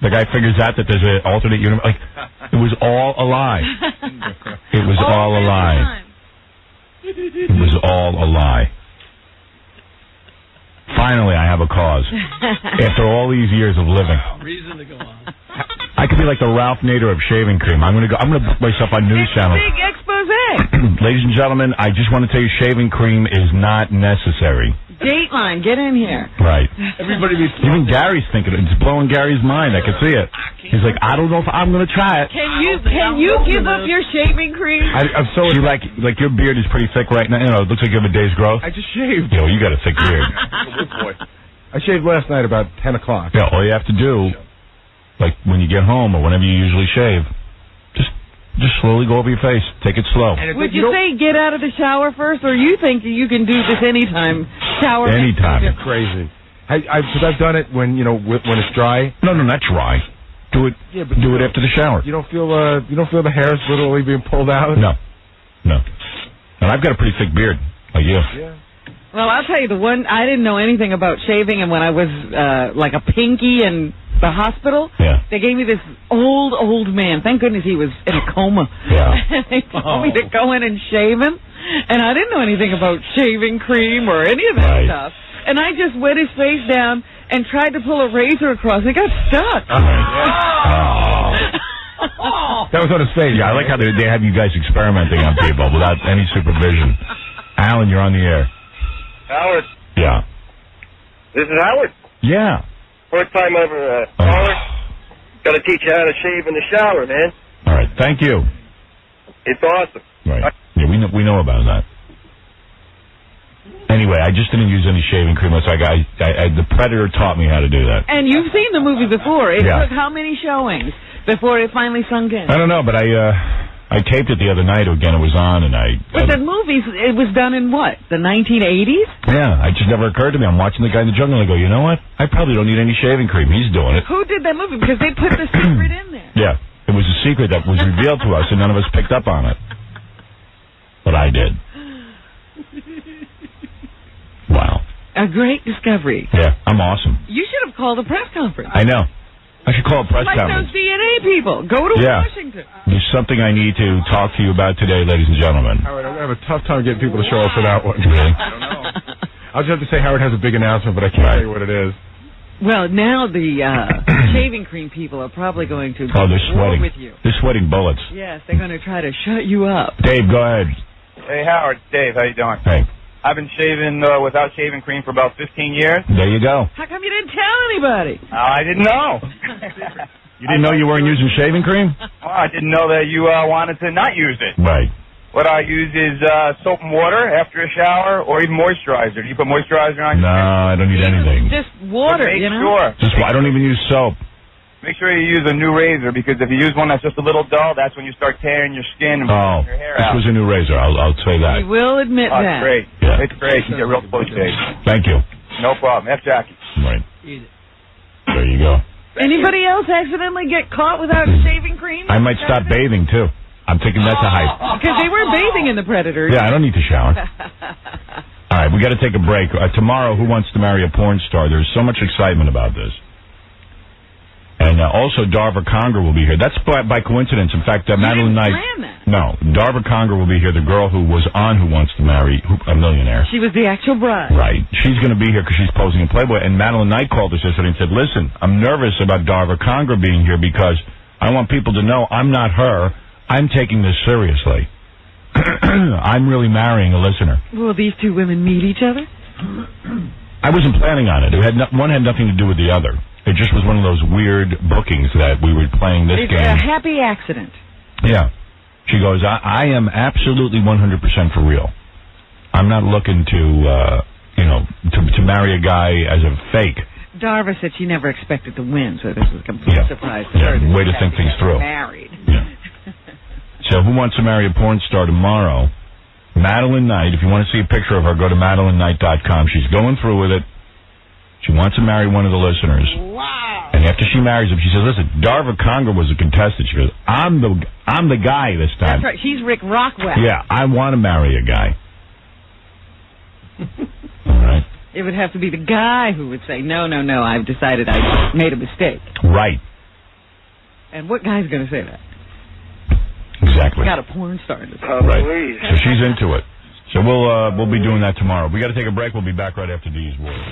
The guy figures out that there's an alternate universe. Like it was all a lie. It was all a lie. It was all a lie. Finally, I have a cause. After all these years of living. Reason to go on. I could be like the Ralph Nader of shaving cream. I'm gonna book myself on news channels. Big expose. Ladies and gentlemen, I just want to tell you, shaving cream is not necessary. Dateline, get in here. Right. Everybody needs. Even Gary's thinking it. It's blowing Gary's mind. I can see it. He's like, I don't know if I'm gonna try it. Can you give up your shaving cream? I'm so. See, like your beard is pretty thick right now. It looks like you have a day's growth. I just shaved. Yo, you got a thick beard. Good boy. I shaved last night about 10 o'clock. Yeah, all you have to do, like when you get home or whenever you usually shave, just slowly go over your face. Take it slow. Would you say get out of the shower first, or you think you can do this anytime? Shower anytime. You're crazy. Because I've done it when when it's dry. No, not dry. Do it. Yeah, but do it after the shower. You don't feel the hairs literally being pulled out. No. And I've got a pretty thick beard, like you. Yeah. Well, I'll tell you the one I didn't know anything about shaving, and when I was like a pinky in the hospital, they gave me this old man. Thank goodness he was in a coma. Yeah. They told me to go in and shave him, and I didn't know anything about shaving cream or any of that stuff. And I just wet his face down and tried to pull a razor across. It got stuck. That was on his face. Yeah, I like how they have you guys experimenting on people without any supervision. Alan, you're on the air. Howard. Yeah. This is Howard. Yeah. First time ever caller. Got to teach you how to shave in the shower, man. All right. Thank you. It's awesome. Right. Yeah, we know about that. Anyway, I just didn't use any shaving cream. So the Predator taught me how to do that. And you've seen the movie before. It took how many showings before it finally sunk in? I don't know, but I taped it the other night again. It was on, and But the movies, it was done in what? The 1980s? Yeah, it just never occurred to me. I'm watching the guy in the jungle, and I go, you know what? I probably don't need any shaving cream. He's doing it. Who did that movie? Because they put the secret in there. Yeah, it was a secret that was revealed to us, and none of us picked up on it. But I did. Wow. A great discovery. Yeah, I'm awesome. You should have called a press conference. I know. I should call a press Like those conference. DNA people. Go to Washington. There's something I need to talk to you about today, ladies and gentlemen. Howard, I'm going to have a tough time getting people to show up for that one. Really? I don't know. I'll just have to say Howard has a big announcement, but I can't tell you what it is. Well, now the shaving cream people are probably going to they're sweating with you. They're sweating bullets. Yes, they're going to try to shut you up. Dave, go ahead. Hey, Howard. Dave, how you doing? Hey. I've been shaving without shaving cream for about 15 years. There you go. How come you didn't tell anybody? I didn't know. You didn't know you weren't using shaving cream? Oh, I didn't know that you wanted to not use it. Right. What I use is soap and water after a shower, or even moisturizer. Do you put moisturizer on? No, I don't need anything. Just water, Make you know? sure. I don't even use soap. Make sure you use a new razor, because if you use one that's just a little dull, that's when you start tearing your skin and pulling your hair out. This was a new razor. I'll say that. We will admit that. It's great. Yeah. It's great. You get real close shave. Thank you. No problem. F. Jackie. Right. There you go. Anybody else accidentally get caught without shaving cream? I might stop bathing, too. I'm thinking that's a hype. Because they were bathing in the Predators. Yeah, I don't need to shower. All right, we got to take a break. Tomorrow, Who Wants to Marry a Porn Star? There's so much excitement about this. And also, Darva Conger will be here. That's by coincidence. In fact, Madeline Knight... No, Darva Conger will be here, the girl who was on Who Wants to Marry a Millionaire. She was the actual bride. Right. She's going to be here because she's posing in Playboy. And Madeline Knight called us yesterday and said, listen, I'm nervous about Darva Conger being here because I want people to know I'm not her. I'm taking this seriously. I'm really marrying a listener. Will these two women meet each other? I wasn't planning on it. One had nothing to do with the other. It just was one of those weird bookings that we were playing this game. It's a happy accident. Yeah. She goes, I am absolutely 100% for real. I'm not looking to marry a guy as a fake. Darva said she never expected to win, so this was a complete surprise to her. Way to think things through. Married. Yeah. So Who Wants to Marry a Porn Star tomorrow? Madeline Knight. If you want to see a picture of her, go to MadelineKnight.com. She's going through with it. She wants to marry one of the listeners. Wow. And after she marries him, she says, listen, Darva Conger was a contestant. She goes, I'm the guy this time. That's right. She's Rick Rockwell. Yeah, I want to marry a guy. All right. It would have to be the guy who would say, no, I've decided I made a mistake. Right. And what guy's going to say that? Exactly. Got a porn star in this. Right. So she's into it. So we'll be doing that tomorrow. We got to take a break. We'll be back right after these words.